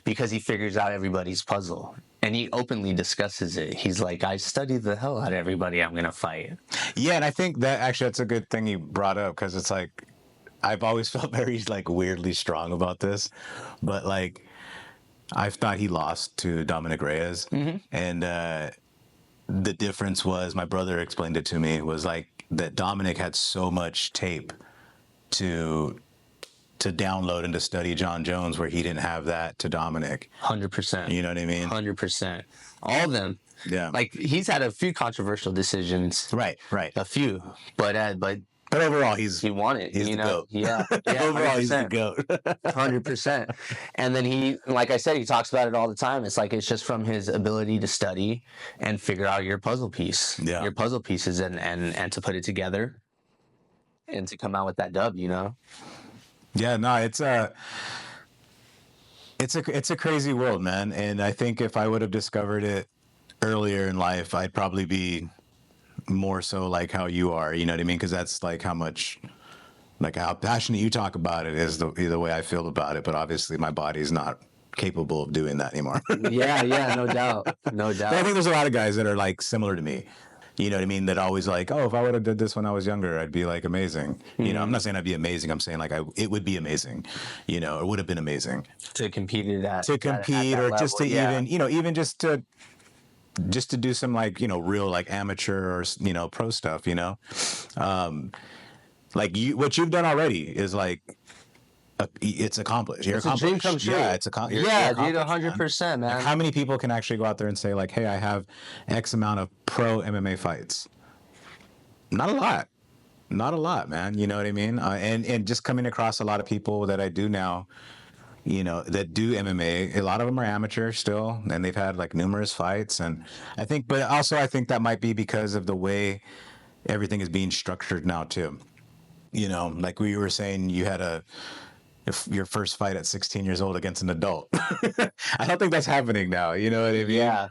Because he figures out everybody's puzzle. And he openly discusses it. He's like, I studied the hell out of everybody I'm going to fight. Yeah, and I think that actually that's a good thing you brought up, because it's like, I've always felt very like weirdly strong about this, but like I thought he lost to Dominic Reyes, and the difference was, my brother explained it to me, was like that Dominic had so much tape to download and to study John Jones, where he didn't have that to Dominic. 100%. You know what I mean? 100%. All of them. Yeah. Like he's had a few controversial decisions. Right. A few, but overall, he won it. He's you the know? GOAT. Yeah. Overall, 100%. he's the GOAT. 100%. And then he, like I said, he talks about it all the time. It's like, it's just from his ability to study and figure out your puzzle piece, your puzzle pieces, and to put it together and to come out with that dub, you know? Yeah, no, it's a crazy world, man. And I think if I would have discovered it earlier in life, I'd probably be more so like how you are, you know what I mean? Because that's like how passionate you talk about it is the way I feel about it. But obviously my body's not capable of doing that anymore. Yeah, no doubt. But I think there's a lot of guys that are like similar to me. You know what I mean? That always like, oh, if I would have did this when I was younger, I'd be like amazing. You know, I'm not saying I'd be amazing. I'm saying like it would be amazing. You know, it would have been amazing to compete at that. To compete, or just to even, you know, even just to do some like, you know, real like amateur or, you know, pro stuff. You know, like what you've done already is like. It's accomplished. You're it's a dream come true. Yeah, you're dude, 100%, man. Like, how many people can actually go out there and say like, "Hey, I have X amount of pro MMA fights"? Not a lot, man. You know what I mean? And just coming across a lot of people that I do now, you know, that do MMA. A lot of them are amateur still, and they've had like numerous fights. And I think that might be because of the way everything is being structured now too. You know, like we were saying, you had your first fight at 16 years old against an adult. I don't think that's happening now. You know what I mean? Yeah.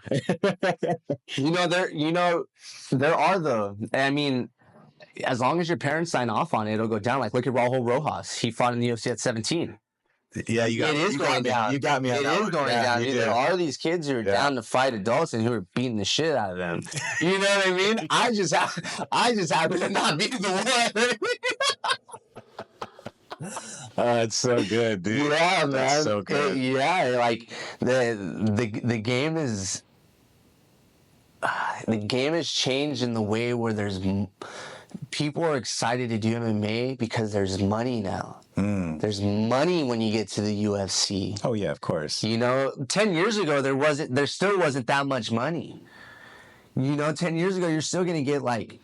there are though. I mean, as long as your parents sign off on it, it'll go down. Like look at Raul Rojas. He fought in the UFC at 17. Yeah, it is going down. You got me. It is going down. There are these kids who are down to fight adults and who are beating the shit out of them. You know what I mean? I just happen to not be the one. It's so good, dude. Yeah, man. That's so good. Yeah, like the game is changed in the way where there's people are excited to do MMA because there's money now. There's money when you get to the UFC. Oh yeah, of course. You know, 10 years ago there still wasn't that much money. You know, 10 years ago you're still gonna get like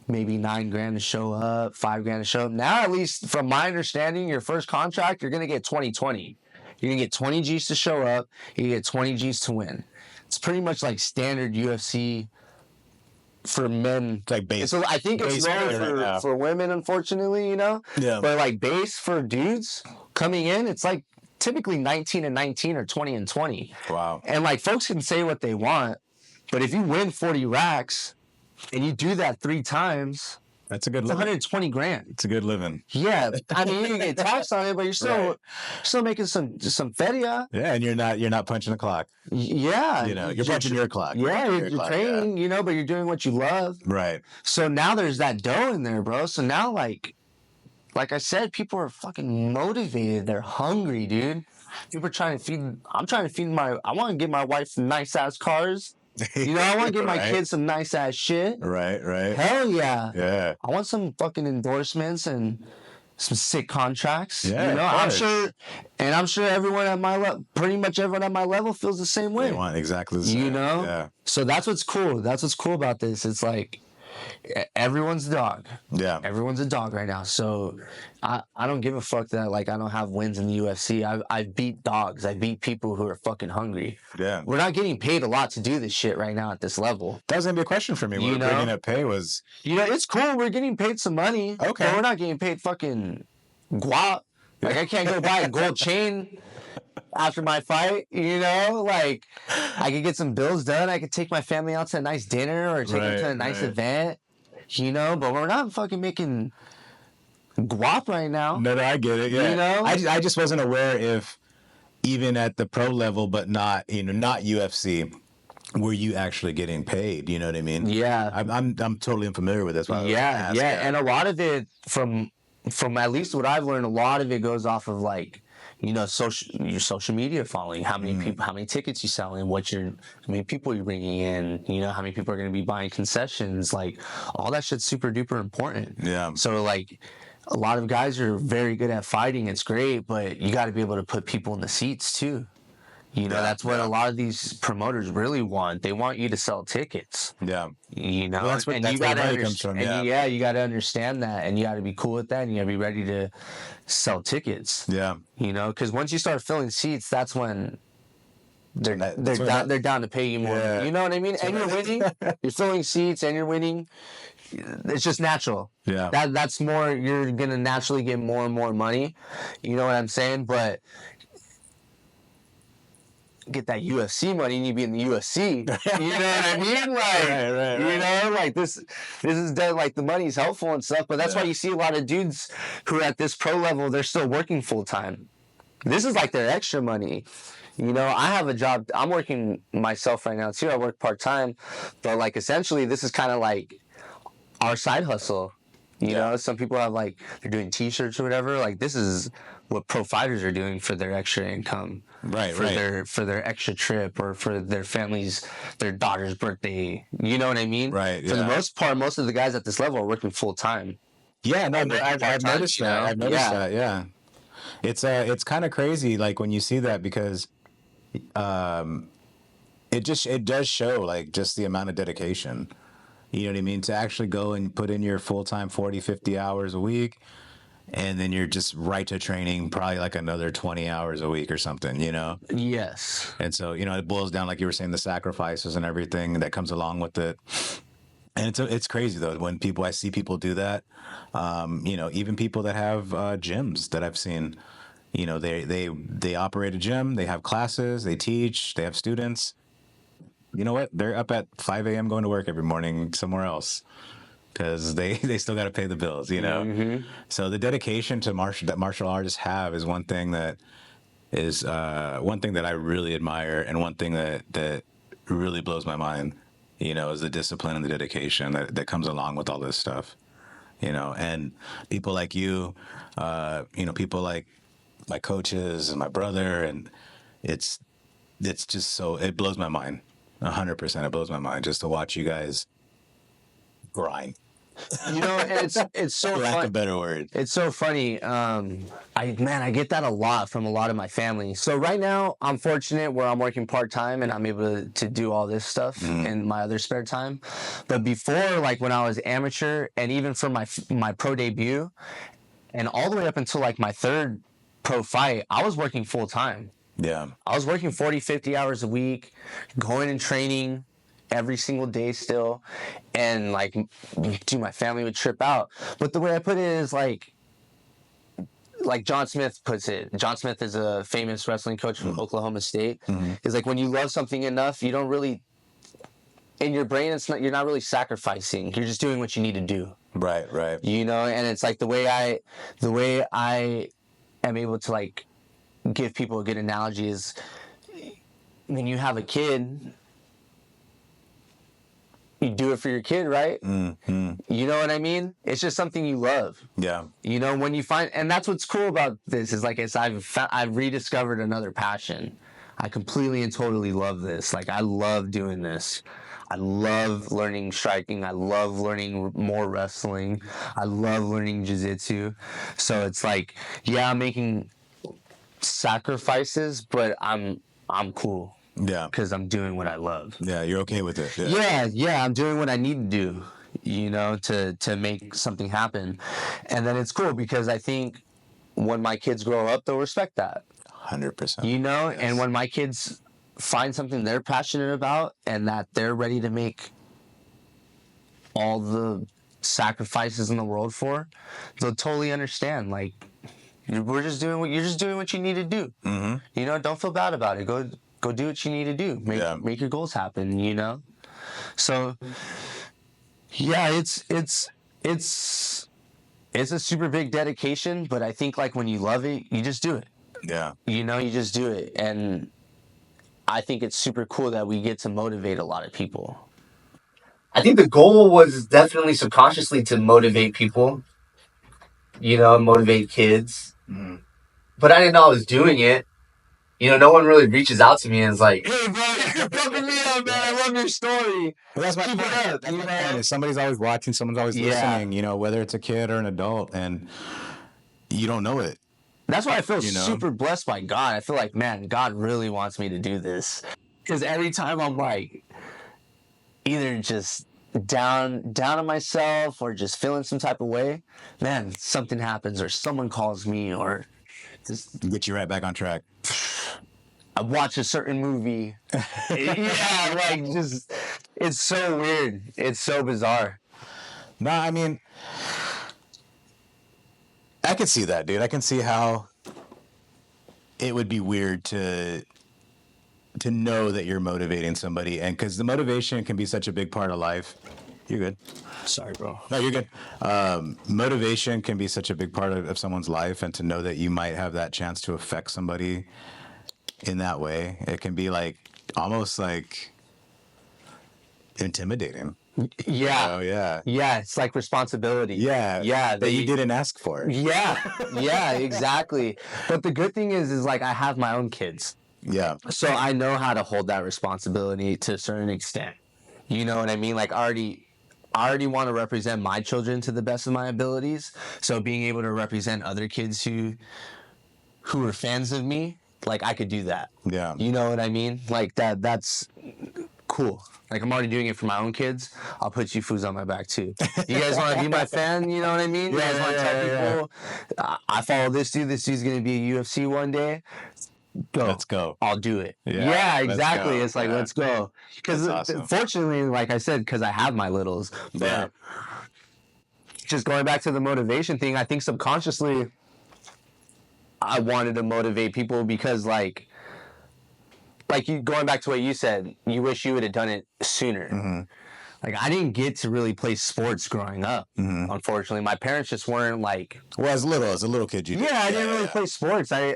maybe $9,000 to show up, $5,000 to show up. Now, at least from my understanding, your first contract, you're gonna get 20/20. You're gonna get 20 G's to show up, you get 20 G's to win. It's pretty much like standard UFC for men. It's like base. So I think it's lower for women, unfortunately, you know? Yeah. But like base for dudes coming in, it's like typically 19 and 19 or 20 and 20. Wow. And like folks can say what they want, but if you win 40 racks and you do that 3 times, that's a good. It's $120,000. It's a good living. Yeah, I mean you can get taxed on it, but you're still making some feria. Yeah, and you're not punching the clock. Yeah, you know, you're punching your clock. Yeah, you're training. Yeah. You know, but you're doing what you love. Right. So now there's that dough in there, bro. So now like I said, people are fucking motivated. They're hungry, dude. People are trying to feed. I'm trying to feed I want to give my wife some nice ass cars. You know, I want to give my kids some nice ass shit. Right. Hell yeah. Yeah. I want some fucking endorsements and some sick contracts. Yeah, you know, of course. I'm sure everyone at my level, pretty much everyone at my level, feels the same way. They want exactly the same. You know, Yeah. so that's what's cool. That's what's cool about this. It's like everyone's a dog. Yeah. Everyone's a dog right now. So I don't give a fuck that like I don't have wins in the UFC. I beat dogs. I beat people who are fucking hungry. Yeah. We're not getting paid a lot to do this shit right now at this level. That was gonna be a question for me. You What know? bringing up pay was. You know, it's cool. We're getting paid some money. Okay. But we're not getting paid fucking guap. Like I can't go buy a gold chain after my fight, you know? Like I could get some bills done. I could take my family out to a nice dinner or take them to a nice event, you know? But we're not fucking making guap right now. No, I get it. Yeah. You know? I just wasn't aware if even at the pro level, but not not UFC, were you actually getting paid? You know what I mean? Yeah. I'm totally unfamiliar with this. Yeah, and a lot of it from at least what I've learned, a lot of it goes off of like, you know, your social media following, how many people, how many tickets you selling, how many people you're bringing in, you know, how many people are going to be buying concessions, like all that shit's super duper important. Yeah. So like a lot of guys are very good at fighting. It's great, but you got to be able to put people in the seats too. You know, that's what a lot of these promoters really want. They want you to sell tickets. Yeah. You know, Well, that's and where you got to money comes from. yeah, you got to understand that, and you got to be cool with that, and you got to be ready to sell tickets. Yeah. You know, because once you start filling seats, that's when they're down to pay you more. Yeah. You know what I mean? And you're winning. You're filling seats, and you're winning. It's just natural. Yeah. That's more. You're gonna naturally get more and more money. You know what I'm saying? But get that UFC money, you need to be in the UFC. You know what I mean? Like, right. you know, like this is done, like the money's helpful and stuff, but that's why you see a lot of dudes who are at this pro level, they're still working full time. This is like their extra money. You know, I have a job, I'm working myself right now too. I work part time, but like essentially this is kind of like our side hustle. You know, some people have like, they're doing t-shirts or whatever. Like this is what pro fighters are doing for their extra income. Right. For their extra trip or for their family's, their daughter's birthday. You know what I mean? Right. For the most part, most of the guys at this level are working full time. Yeah, no, I've noticed that. I've noticed that. Yeah, it's kind of crazy, like when you see that, because it does show like just the amount of dedication. You know what I mean? To actually go and put in your full-time 40, 50 hours a week, and then you're just right to training probably like another 20 hours a week or something, you know? Yes. And so, you know, it boils down, like you were saying, the sacrifices and everything that comes along with it. And it's crazy though when I see people do that. You know, even people that have gyms that I've seen, you know, they operate a gym, they have classes, they teach, they have students. You know what? They're up at 5 a.m. going to work every morning somewhere else because they still got to pay the bills, you know? Mm-hmm. So the dedication to that martial artists have is one thing that I really admire, and one thing that really blows my mind, you know, is the discipline and the dedication that comes along with all this stuff, you know? And people like you know, people like my coaches and my brother, and it's just so, it blows my mind. 100%, it blows my mind just to watch you guys grind. You know, it's so lack fun. of better word. It's so funny. I get that a lot from a lot of my family. So right now, I'm fortunate where I'm working part time and I'm able to do all this stuff in my other spare time. But before, like when I was amateur, and even for my pro debut, and all the way up until like my third pro fight, I was working full time. Yeah. I was working 40, 50 hours a week, going and training every single day still. And like, my family would trip out. But the way I put it is like John Smith puts it. John Smith is a famous wrestling coach from Oklahoma State. Is like when you love something enough, you don't really, in your brain, you're not really sacrificing. You're just doing what you need to do. Right. You know, and it's like the way I am able to like give people a good analogy is when you have a kid, you do it for your kid, right? Mm-hmm. You know what I mean? It's just something you love. Yeah. You know, when you find, and that's what's cool about this is like I've rediscovered another passion. I completely and totally love this. Like, I love doing this. I love learning striking. I love learning more wrestling. I love learning jiu-jitsu. So it's like, yeah, I'm making sacrifices, but I'm cool. Yeah. Because I'm doing what I love. Yeah, you're okay with it. Yeah, I'm doing what I need to do, to make something happen. And then it's cool because I think when my kids grow up, they'll respect that. 100%. Yes. And when my kids find something they're passionate about and that they're ready to make all the sacrifices in the world for, they'll totally understand. Like, you're just doing what you need to do. Mm-hmm. Don't feel bad about it. Go do what you need to do. Make your goals happen. So yeah, it's a super big dedication, but I think like when you love it, you just do it. Yeah. You just do it. And I think it's super cool that we get to motivate a lot of people. I think the goal was definitely subconsciously to motivate people, motivate kids. Mm-hmm. But I didn't know I was doing it. No one really reaches out to me and is like, "Hey, bro, you're pumping me up, man. I love your story." Well, that's my point. That's my point. Somebody's always watching. Someone's always listening. Whether it's a kid or an adult, and you don't know it. That's why I feel super blessed by God. I feel like, man, God really wants me to do this. Because every time I'm like, either just down on myself or just feeling some type of way, man, something happens or someone calls me or just get you right back on track. I watch a certain movie. It's so weird. It's so bizarre. No, I mean, I can see that, dude. I can see how it would be weird to know that you're motivating somebody, and because the motivation can be such a big part of life. You're good. Sorry, bro. No, you're good. Motivation can be such a big part of someone's life, and to know that you might have that chance to affect somebody in that way, it can be like almost like intimidating. Yeah. Oh yeah. Yeah, it's like responsibility. Yeah. That you didn't ask for. Yeah, exactly. But the good thing is like I have my own kids. Yeah. So I know how to hold that responsibility to a certain extent. You know what I mean? Like I already want to represent my children to the best of my abilities. So being able to represent other kids who are fans of me, like I could do that. Yeah. You know what I mean? Like that's cool. Like I'm already doing it for my own kids. I'll put you fools on my back too. You guys want to be my fan? You know what I mean? You guys want to tell people, I follow this dude. This dude's gonna be a UFC one day. Go. Let's go. I'll do it. Yeah, exactly. It's like, let's go. Because awesome. Fortunately, like I said, because I have my littles. But just going back to the motivation thing, I think subconsciously I wanted to motivate people because like you going back to what you said, you wish you would have done it sooner. Mm-hmm. Like I didn't get to really play sports growing up. Mm-hmm. Unfortunately, my parents just weren't like. Well, as a little kid, you did. Yeah, I didn't really play sports. I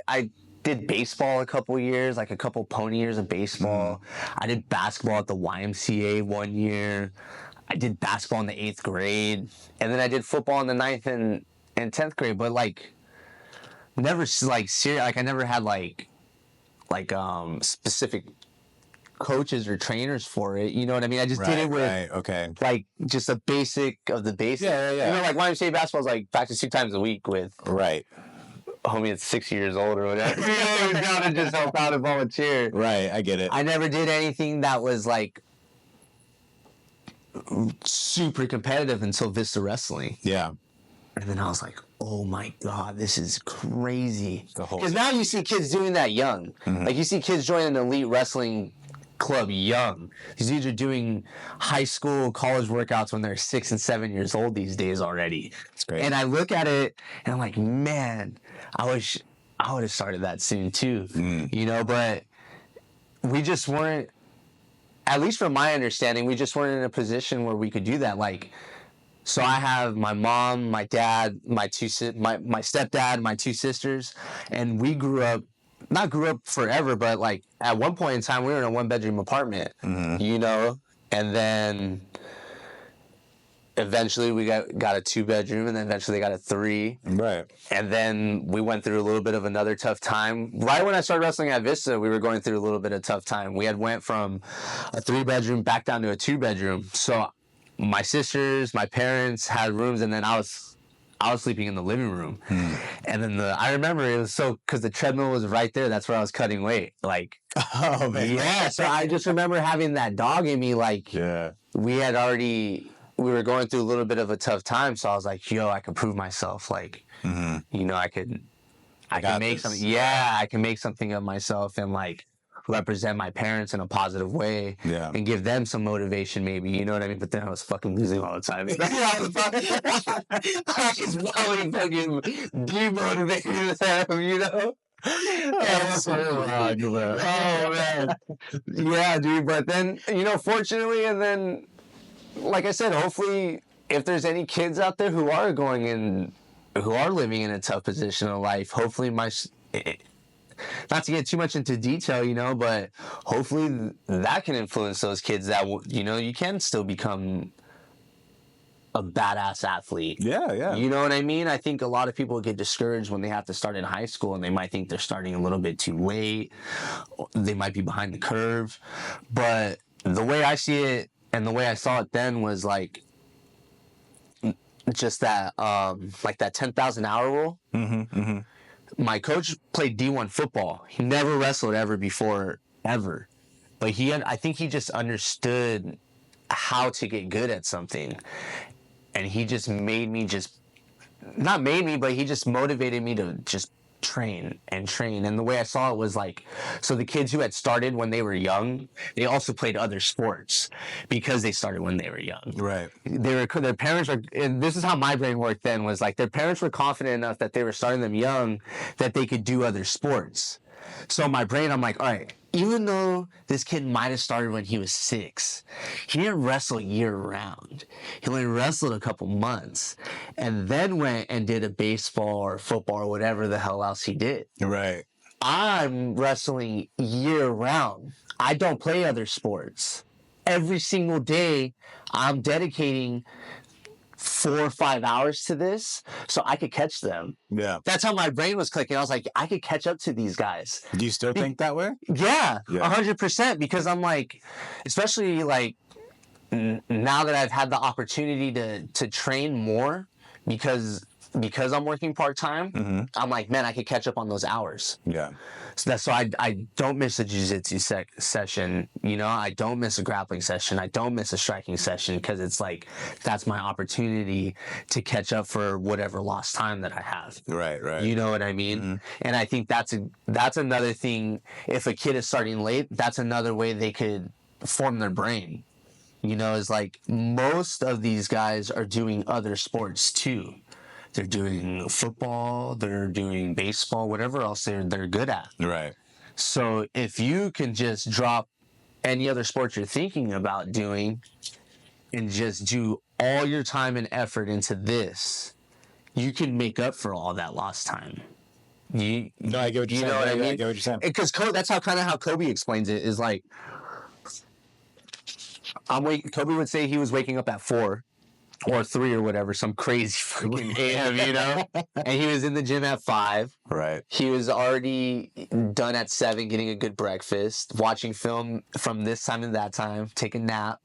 did baseball a couple years, like a couple pony years of baseball. Mm-hmm. I did basketball at the YMCA 1 year. I did basketball in the 8th grade, and then I did football in the 9th and 10th grade. But like, never like serious. Like I never had like specific coaches or trainers for it. You know what I mean? I just did it with like just a basic of the basics. Yeah. Like YMCA basketball is like practice 2 times a week with homie that's 6 years old or whatever. To just help out and volunteer. Right, I get it. I never did anything that was like super competitive until Vista Wrestling. Yeah. And then I was like, oh my God, this is crazy. Because now you see kids doing that young. Mm-hmm. Like you see kids joining an elite wrestling club young. These dudes are doing high school, college workouts when they're 6 and 7 years old these days already. That's great. And I look at it and I'm like, man, I wish I would have started that soon too. But we just weren't, at least from my understanding, we just weren't in a position where we could do that. Like, so I have my mom, my dad, my stepdad, my 2 sisters, and we not grew up forever, but like at one point in time we were in a 1-bedroom apartment, and then eventually we got a 2-bedroom, and then eventually got a 3. Right. And then we went through a little bit of another tough time. Right when I started wrestling at Vista, we were going through a little bit of tough time. We had went from a 3-bedroom back down to a 2-bedroom. So my sisters, my parents had rooms, and then I was sleeping in the living room. And then I remember it was because the treadmill was right there. That's where I was cutting weight. Like, oh man, yeah. So I just remember having that dog in me. Like, yeah, we were going through a little bit of a tough time. So I was like, yo, I can prove myself. Like, you know, I can make something. Yeah, I can make something of myself and like represent my parents in a positive way, and give them some motivation, maybe, you know what I mean? But then I was fucking losing all the time. I was probably fucking demotivated them, you know? That's so wrong, bro. Oh man, yeah, dude. But then, you know, fortunately, and then, like I said, hopefully, if there's any kids out there who are living in a tough position in life, hopefully not to get too much into detail, you know, but hopefully that can influence those kids that, you know, you can still become a badass athlete. Yeah, yeah. You know what I mean? I think a lot of people get discouraged when they have to start in high school, and they might think they're starting a little bit too late. They might be behind the curve. But the way I see it, and the way I saw it then, was like just that, like that 10,000 hour rule. My coach played D1 football. He never wrestled ever before, ever. But I think he just understood how to get good at something. And he just not made me, but he just motivated me to just train and train. And the way I saw it was like, so the kids who had started when they were young, they also played other sports because they started when they were young. Right. Their parents are, and this is how my brain worked then, was like their parents were confident enough that they were starting them young that they could do other sports. So my brain, I'm like, all right, even though this kid might have started when he was 6, he didn't wrestle year round. He only wrestled a couple months, and then went and did a baseball or football or whatever the hell else he did. Right. I'm wrestling year round. I don't play other sports. Every single day, I'm dedicating 4 or 5 hours to this so I could catch them. Yeah. That's how my brain was clicking. I was like, I could catch up to these guys. Do you still think that way? Yeah, 100%. Because I'm like, especially like now that I've had the opportunity to train more, because I'm working part-time, I'm like, man, I could catch up on those hours. Yeah. So I don't miss a jiu-jitsu session, you know, I don't miss a grappling session, I don't miss a striking session, because it's like, that's my opportunity to catch up for whatever lost time that I have. Right, right. You know what I mean? And I think that's another thing. If a kid is starting late, that's another way they could form their brain. You know, is like most of these guys are doing other sports too. They're doing football, they're doing baseball, whatever else they're good at. Right. So if you can just drop any other sport you're thinking about doing and just do all your time and effort into this, you can make up for all that lost time. No, I get what you're saying. Know what I mean? I get what you're saying. Because that's how Kobe explains it, is like, Kobe would say he was waking up at 4 or 3 or whatever, some crazy fucking AM, you know? And he was in the gym at 5. Right. He was already done at 7, getting a good breakfast, watching film from this time and that time, take a nap.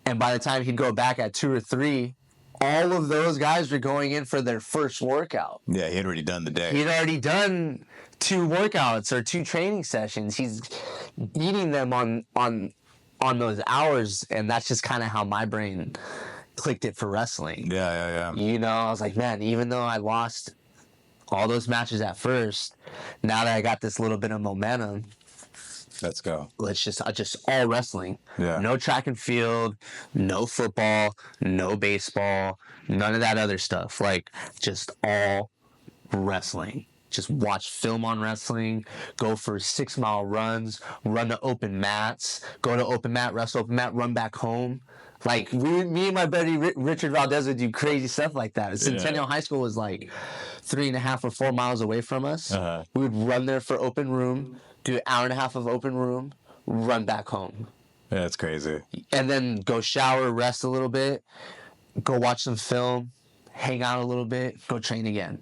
And by the time he'd go back at 2 or 3, all of those guys were going in for their first workout. Yeah, he had already done the day. He'd already done 2 workouts or 2 training sessions. He's eating them on those hours, and that's just kind of how my brain clicked it for wrestling. Yeah. You know, I was like, man, even though I lost all those matches at first, now that I got this little bit of momentum, let's go. Just all wrestling. Yeah. No track and field, no football, no baseball, none of that other stuff. Like, just all wrestling. Just watch film on wrestling, go for 6-mile runs, run to open mats, go to open mat, wrestle open mat, run back home. Like, me and my buddy Richard Valdez would do crazy stuff like that. Centennial High School was like 3.5 or 4 miles away from us. We would run there for open room, do an hour and a half of open room, run back home. Yeah, that's crazy. And then go shower, rest a little bit, go watch some film, hang out a little bit, go train again.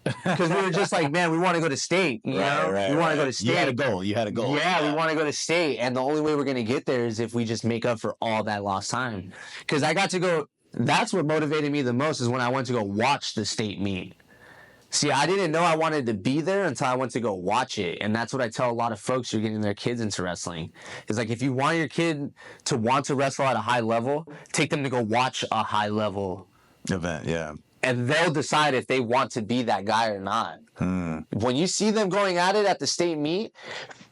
Because we were just like, man, we want to go to state, you know? We want to go to state. You had a goal. You had a goal. Yeah, we want to go to state. And the only way we're going to get there is if we just make up for all that lost time. Because I got to go, that's what motivated me the most, is when I went to go watch the state meet. See, I didn't know I wanted to be there until I went to go watch it. And that's what I tell a lot of folks who are getting their kids into wrestling. It's like, if you want your kid to want to wrestle at a high level, take them to go watch a high level event. Yeah. And they'll decide if they want to be that guy or not. When you see them going at it at the state meet,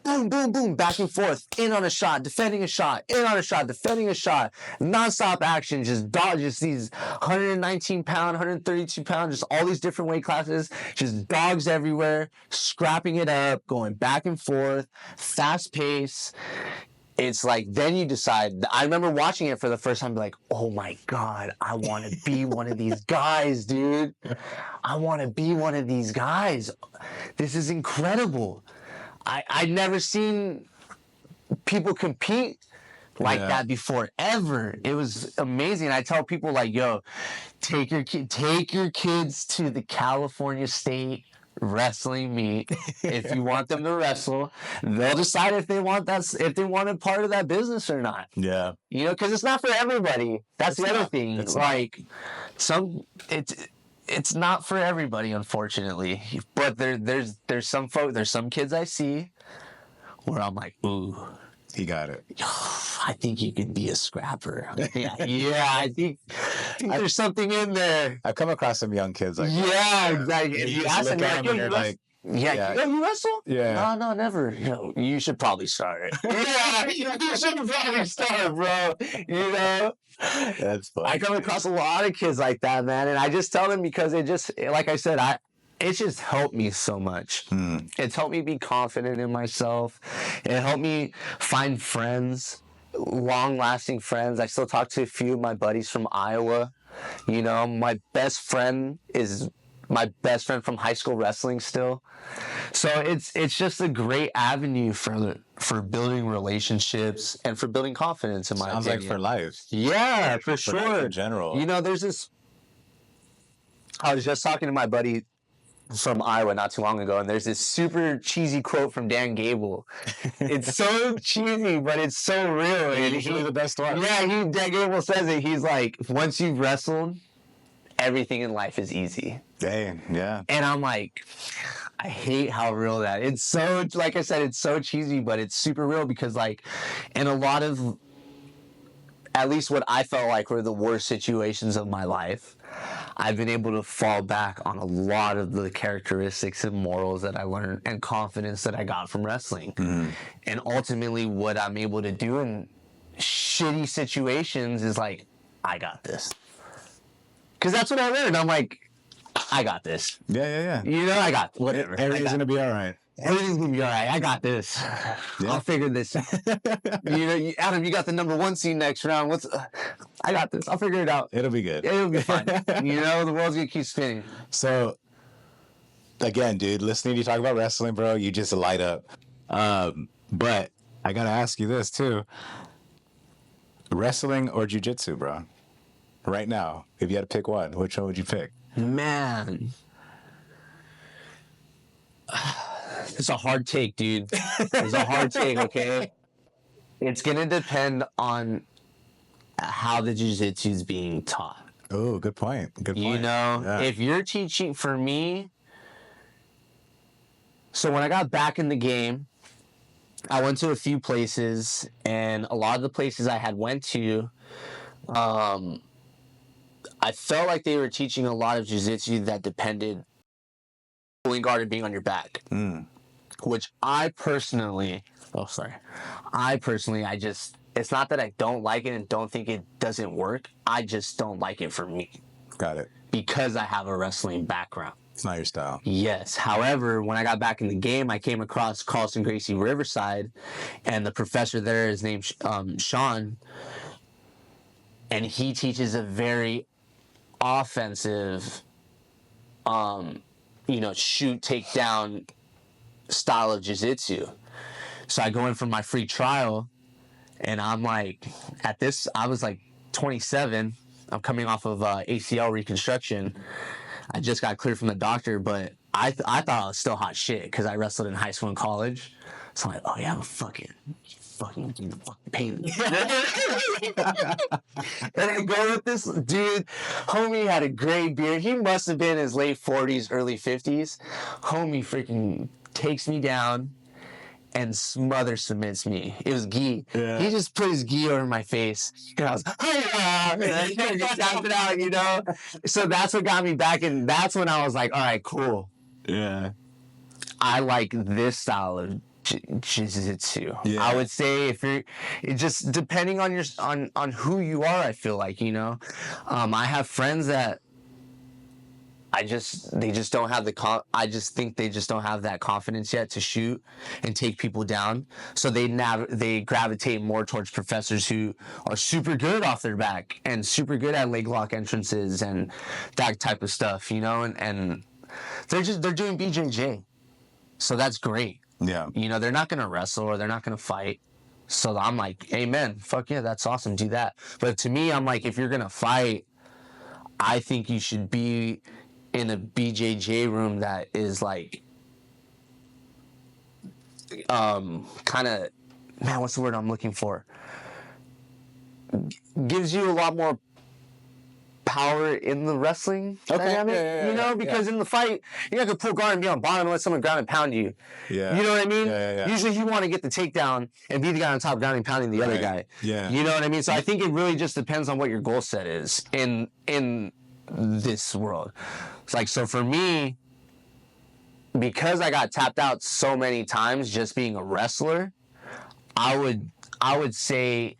boom, boom, boom, back and forth, in on a shot, defending a shot, in on a shot, defending a shot, nonstop action, just these 119 pound, 132 pound, just all these different weight classes, just dogs everywhere, scrapping it up, going back and forth, fast pace. It's like, then you decide. I remember watching it for the first time, like, oh my God, I want to be one of these guys, dude. I want to be one of these guys. This is incredible. I'd never seen people compete like that before, ever. It was amazing. I tell people, like, yo, take your kids to the California State wrestling meet. If you want them to wrestle, they'll decide if they want a part of that business or not. Yeah. You know, because it's not for everybody. That's the other thing. It's like, it's not for everybody, unfortunately. But there's some kids I see where I'm like, ooh, he got it. I think you could be a scrapper. I think there's something in there. I've come across some young kids like that. Exactly. And you ask them, they're like, you wrestle? Yeah. No, never. You should probably start. You should probably start, bro. You know? That's funny. I come across a lot of kids like that, man, and I just tell them, because it just, like I said, it's just helped me so much. It's helped me be confident in myself. It helped me find friends, long-lasting friends. I still talk to a few of my buddies from Iowa. You know, my best friend is my best friend from high school wrestling still. So it's just a great avenue for building relationships and for building confidence, in my opinion. Sounds like for life. Yeah, for sure. Life in general. You know, I was just talking to my buddy from Iowa not too long ago, and there's this super cheesy quote from Dan Gable. It's so cheesy, but it's so real. And usually the best one. Yeah, Dan Gable says it. He's like, once you've wrestled, everything in life is easy. Dang, yeah. And I'm like, I hate how real that is. It's so, like I said, it's so cheesy, but it's super real, because, like, in a lot of, at least what I felt like were the worst situations of my life, I've been able to fall back on a lot of the characteristics and morals that I learned and confidence that I got from wrestling. And ultimately, what I'm able to do in shitty situations is like, I got this. Because that's what I learned. I'm like, I got this. Yeah. You know, I got whatever. Everything's going to be all right. Everything's going to be all right. I got this. Yeah. I'll figure this out. You know, Adam, you got the number 1 seed next round. I got this. I'll figure it out. It'll be good. It'll be fine. You know, the world's going to keep spinning. So, again, dude, listening to you talk about wrestling, bro, you just light up. But I got to ask you this, too. Wrestling or jiu-jitsu, bro? Right now, if you had to pick one, which one would you pick? Man. It's a hard take, dude. It's a hard take, okay? It's going to depend on how the jiu-jitsu is being taught. Oh, good point. Good point. You know, if you're teaching, for me, so when I got back in the game, I went to a few places, and a lot of the places I had went to, I felt like they were teaching a lot of jiu-jitsu that depended on pulling guard and being on your back. Which I personally, it's not that I don't like it and don't think it doesn't work. I just don't like it for me. Got it. Because I have a wrestling background. It's not your style. Yes. However, when I got back in the game, I came across Carlson Gracie Riverside, and the professor there is named Sean, and he teaches a very offensive, shoot, take down style of jiu-jitsu. So I go in for my free trial, and I'm like, I was like 27, I'm coming off of ACL reconstruction. I just got cleared from the doctor, but I thought I was still hot shit because I wrestled in high school and college. So I'm like, oh yeah, I'm fucking pain. And I go with this dude. Homie had a gray beard. He must have been in his late 40s, early 50s. Homie freaking takes me down and submits me. It was gi. Yeah. He just put his gi over my face. And I was, and I just tapped it out, you know? So that's what got me back. And that's when I was like, all right, cool. Yeah. I like this style of jiu-jitsu. Yeah. I would say if you're, it just depending on your on who you are, I feel like, you know. I have friends that they just don't have I just think they just don't have that confidence yet to shoot and take people down. So they gravitate more towards professors who are super good off their back and super good at leg lock entrances and that type of stuff, you know, and they're doing BJJ. So that's great. Yeah. You know, they're not going to wrestle or they're not going to fight. So I'm like, amen. Fuck yeah, that's awesome. Do that. But to me, I'm like, if you're going to fight, I think you should be in a BJJ room that is like, kind of, man, what's the word I'm looking for? Gives you a lot more power in the wrestling dynamic, you know, because in the fight, you're not gonna pull guard and be on bottom and let someone ground and pound you. Yeah. You know what I mean? Yeah. Usually you want to get the takedown and be the guy on top grounding and pounding the other guy. Yeah. You know what I mean? So I think it really just depends on what your goal set is in this world. It's like, so for me, because I got tapped out so many times just being a wrestler, I would say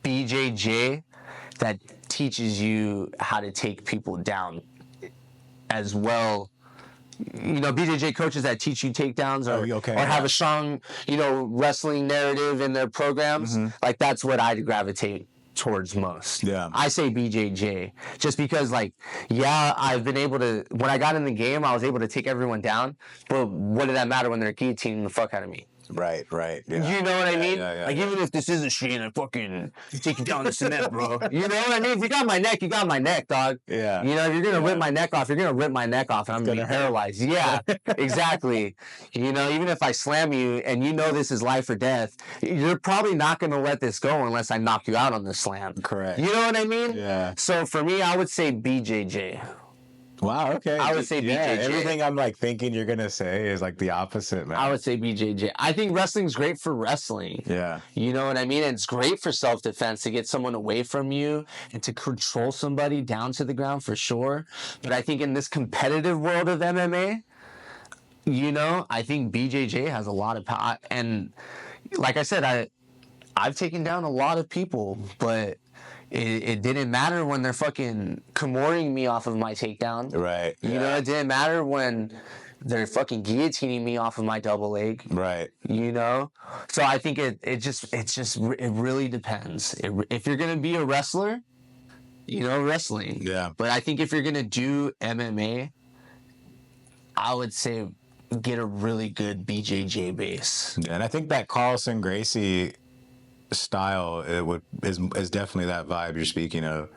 BJJ that teaches you how to take people down as well. You know, BJJ coaches that teach you takedowns or have a strong, you know, wrestling narrative in their programs. Like that's what I'd gravitate towards most. Yeah. I say BJJ just because, like, yeah, I've been able to, when I got in the game, I was able to take everyone down, but what did that matter when they're guillotining the fuck out of me? Right. Yeah. You know what I mean? Yeah. Like, even if this isn't Shane, I fucking take you down the cement, bro. You know what I mean? If you got my neck, you got my neck, dog. Yeah. You know, if you're going to rip my neck off, you're going to rip my neck off, and I'm going to be paralyzed. Yeah, exactly. You know, even if I slam you and you know this is life or death, you're probably not going to let this go unless I knock you out on the slam. Correct. You know what I mean? Yeah. So for me, I would say BJJ. Wow, okay. I would say BJJ. Everything I'm like thinking you're gonna say is like the opposite, man. I would say BJJ. I think wrestling's great for wrestling. Yeah. You know what I mean? And it's great for self-defense to get someone away from you and to control somebody down to the ground for sure. But I think in this competitive world of MMA, you know, I think BJJ has a lot of power. And like I said, I've taken down a lot of people, but it didn't matter when they're fucking Kimuring me off of my takedown. Right. You know, it didn't matter when they're fucking guillotining me off of my double leg. Right. You know? So I think it really depends. If you're going to be a wrestler, you know, wrestling. Yeah. But I think if you're going to do MMA, I would say get a really good BJJ base. Yeah, and I think that Carlson Gracie style is definitely that vibe you're speaking of,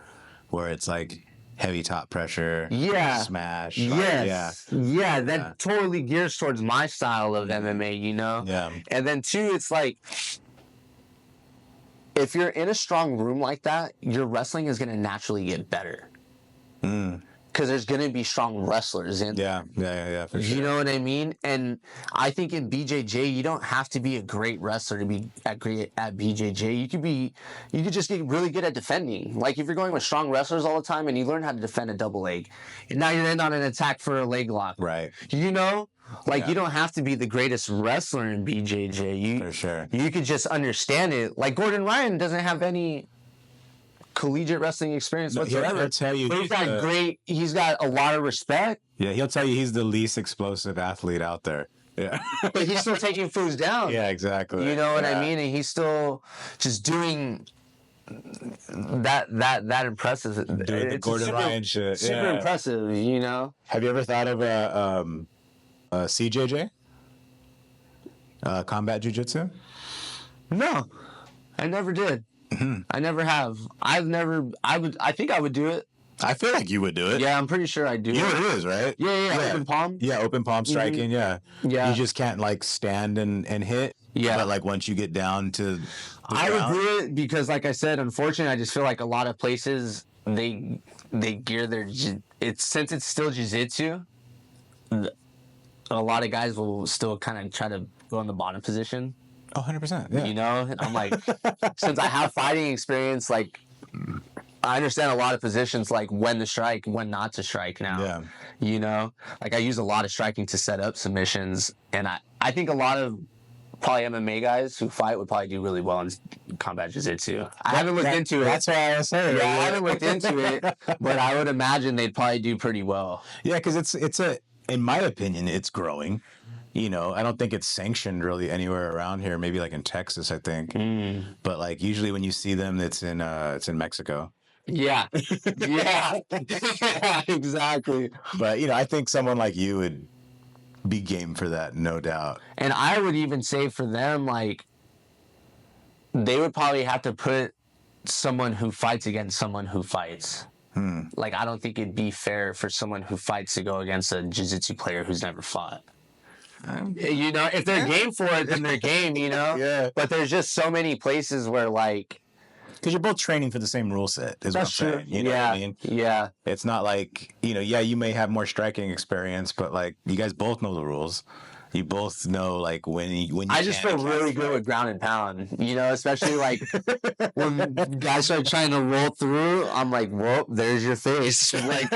where it's like heavy top pressure, smash, that totally gears towards my style of MMA, you know. And then two, it's like if you're in a strong room like that, your wrestling is going to naturally get better. Because there's going to be strong wrestlers in there. Yeah, for sure. You know what I mean? And I think in BJJ, you don't have to be a great wrestler to be great at BJJ. You could just get really good at defending. Like if you're going with strong wrestlers all the time and you learn how to defend a double leg, and now you're in on an attack for a leg lock. Right. You know? Like you don't have to be the greatest wrestler in BJJ. For sure. You could just understand it. Like Gordon Ryan doesn't have any collegiate wrestling experience whatsoever. He'll tell you, but he's got a lot of respect. Yeah, he'll tell you he's the least explosive athlete out there. Yeah. But he's still taking foods down. Yeah, exactly. You know what I mean? And he's still just doing that impressive. Doing the Gordon Ryan shit. Super impressive, you know? Have you ever thought of a CJJ? Combat Jiu-Jitsu? No, I never did. I never have. I think I would do it. I feel like you would do it. Yeah, I'm pretty sure I do. You know what it is, right? Yeah. Open palm. Yeah, open palm striking. Yeah. You just can't like stand and hit. Yeah. But like once you get down to, I would do it because, like I said, unfortunately, I just feel like a lot of places they gear their since it's still jiu-jitsu. A lot of guys will still kind of try to go in the bottom position. Oh, 100%. Yeah. You know, and I'm like, since I have fighting experience, like, I understand a lot of positions, like when to strike, when not to strike now. Yeah. You know, like I use a lot of striking to set up submissions. And I think a lot of probably MMA guys who fight would probably do really well in combat jiu-jitsu. I haven't looked into it. That's why I was saying. Yeah, I haven't looked into it, but I would imagine they'd probably do pretty well. Yeah, because it's in my opinion, it's growing. You know, I don't think it's sanctioned really anywhere around here. Maybe like in Texas, I think. But like usually when you see them, it's in Mexico. Yeah, yeah, exactly. But you know, I think someone like you would be game for that, no doubt. And I would even say for them, like, they would probably have to put someone who fights against someone who fights. Like, I don't think it'd be fair for someone who fights to go against a jiu-jitsu player who's never fought. You know, if they're game for it, then they're game, you know? Yeah. But there's just so many places where, like... Because you're both training for the same rule set, is That's what I'm true. saying. You know what I mean? Yeah. It's not like, you know, yeah, you may have more striking experience, but like you guys both know the rules. You both know like when you I just feel really good with ground and pound, you know, especially like when guys start trying to roll through, I'm like, whoop, there's your face. Like,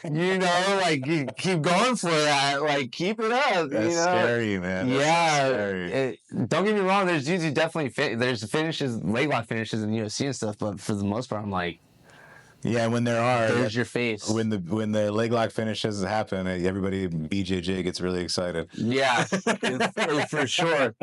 you know, like you keep going for that, like keep it up. That's you know? scary, man. Yeah. Scary. Don't get me wrong, there's dudes who definitely there's finishes, leg lock finishes in UFC and stuff, but for the most part, I'm like, yeah, when there are, there's your face. When the leg lock finishes happen, everybody BJJ gets really excited. Yeah, for sure.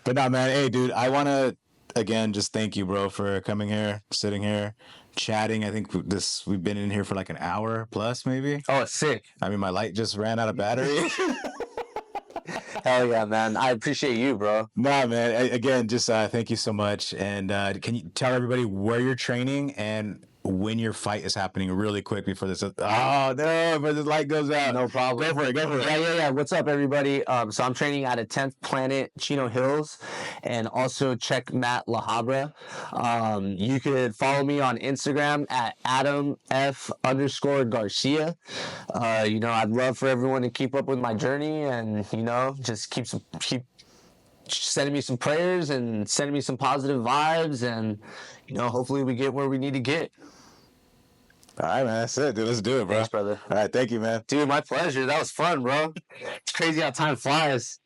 But no, man. Hey, dude, I want to again just thank you, bro, for coming here, sitting here, chatting. I think we've been in here for like an hour plus, maybe. Oh, it's sick. I mean, my light just ran out of battery. Hell yeah, man. I appreciate you, bro. Nah, man. Again, just thank you so much. And can you tell everybody where you're training and when your fight is happening really quick before this? Oh, no, but the light goes out. No problem. Go for it. Yeah. What's up, everybody? So I'm training at a 10th Planet, Chino Hills, and also Checkmat La Habra. You could follow me on Instagram at AdamF_Garcia. You know, I'd love for everyone to keep up with my journey and, you know, just keep sending me some prayers and sending me some positive vibes, and you know, hopefully we get where we need to get. All right, man. That's it, dude. Let's do it, bro. Thanks, brother. All right, thank you, man. Dude, my pleasure. That was fun, bro. It's crazy how time flies.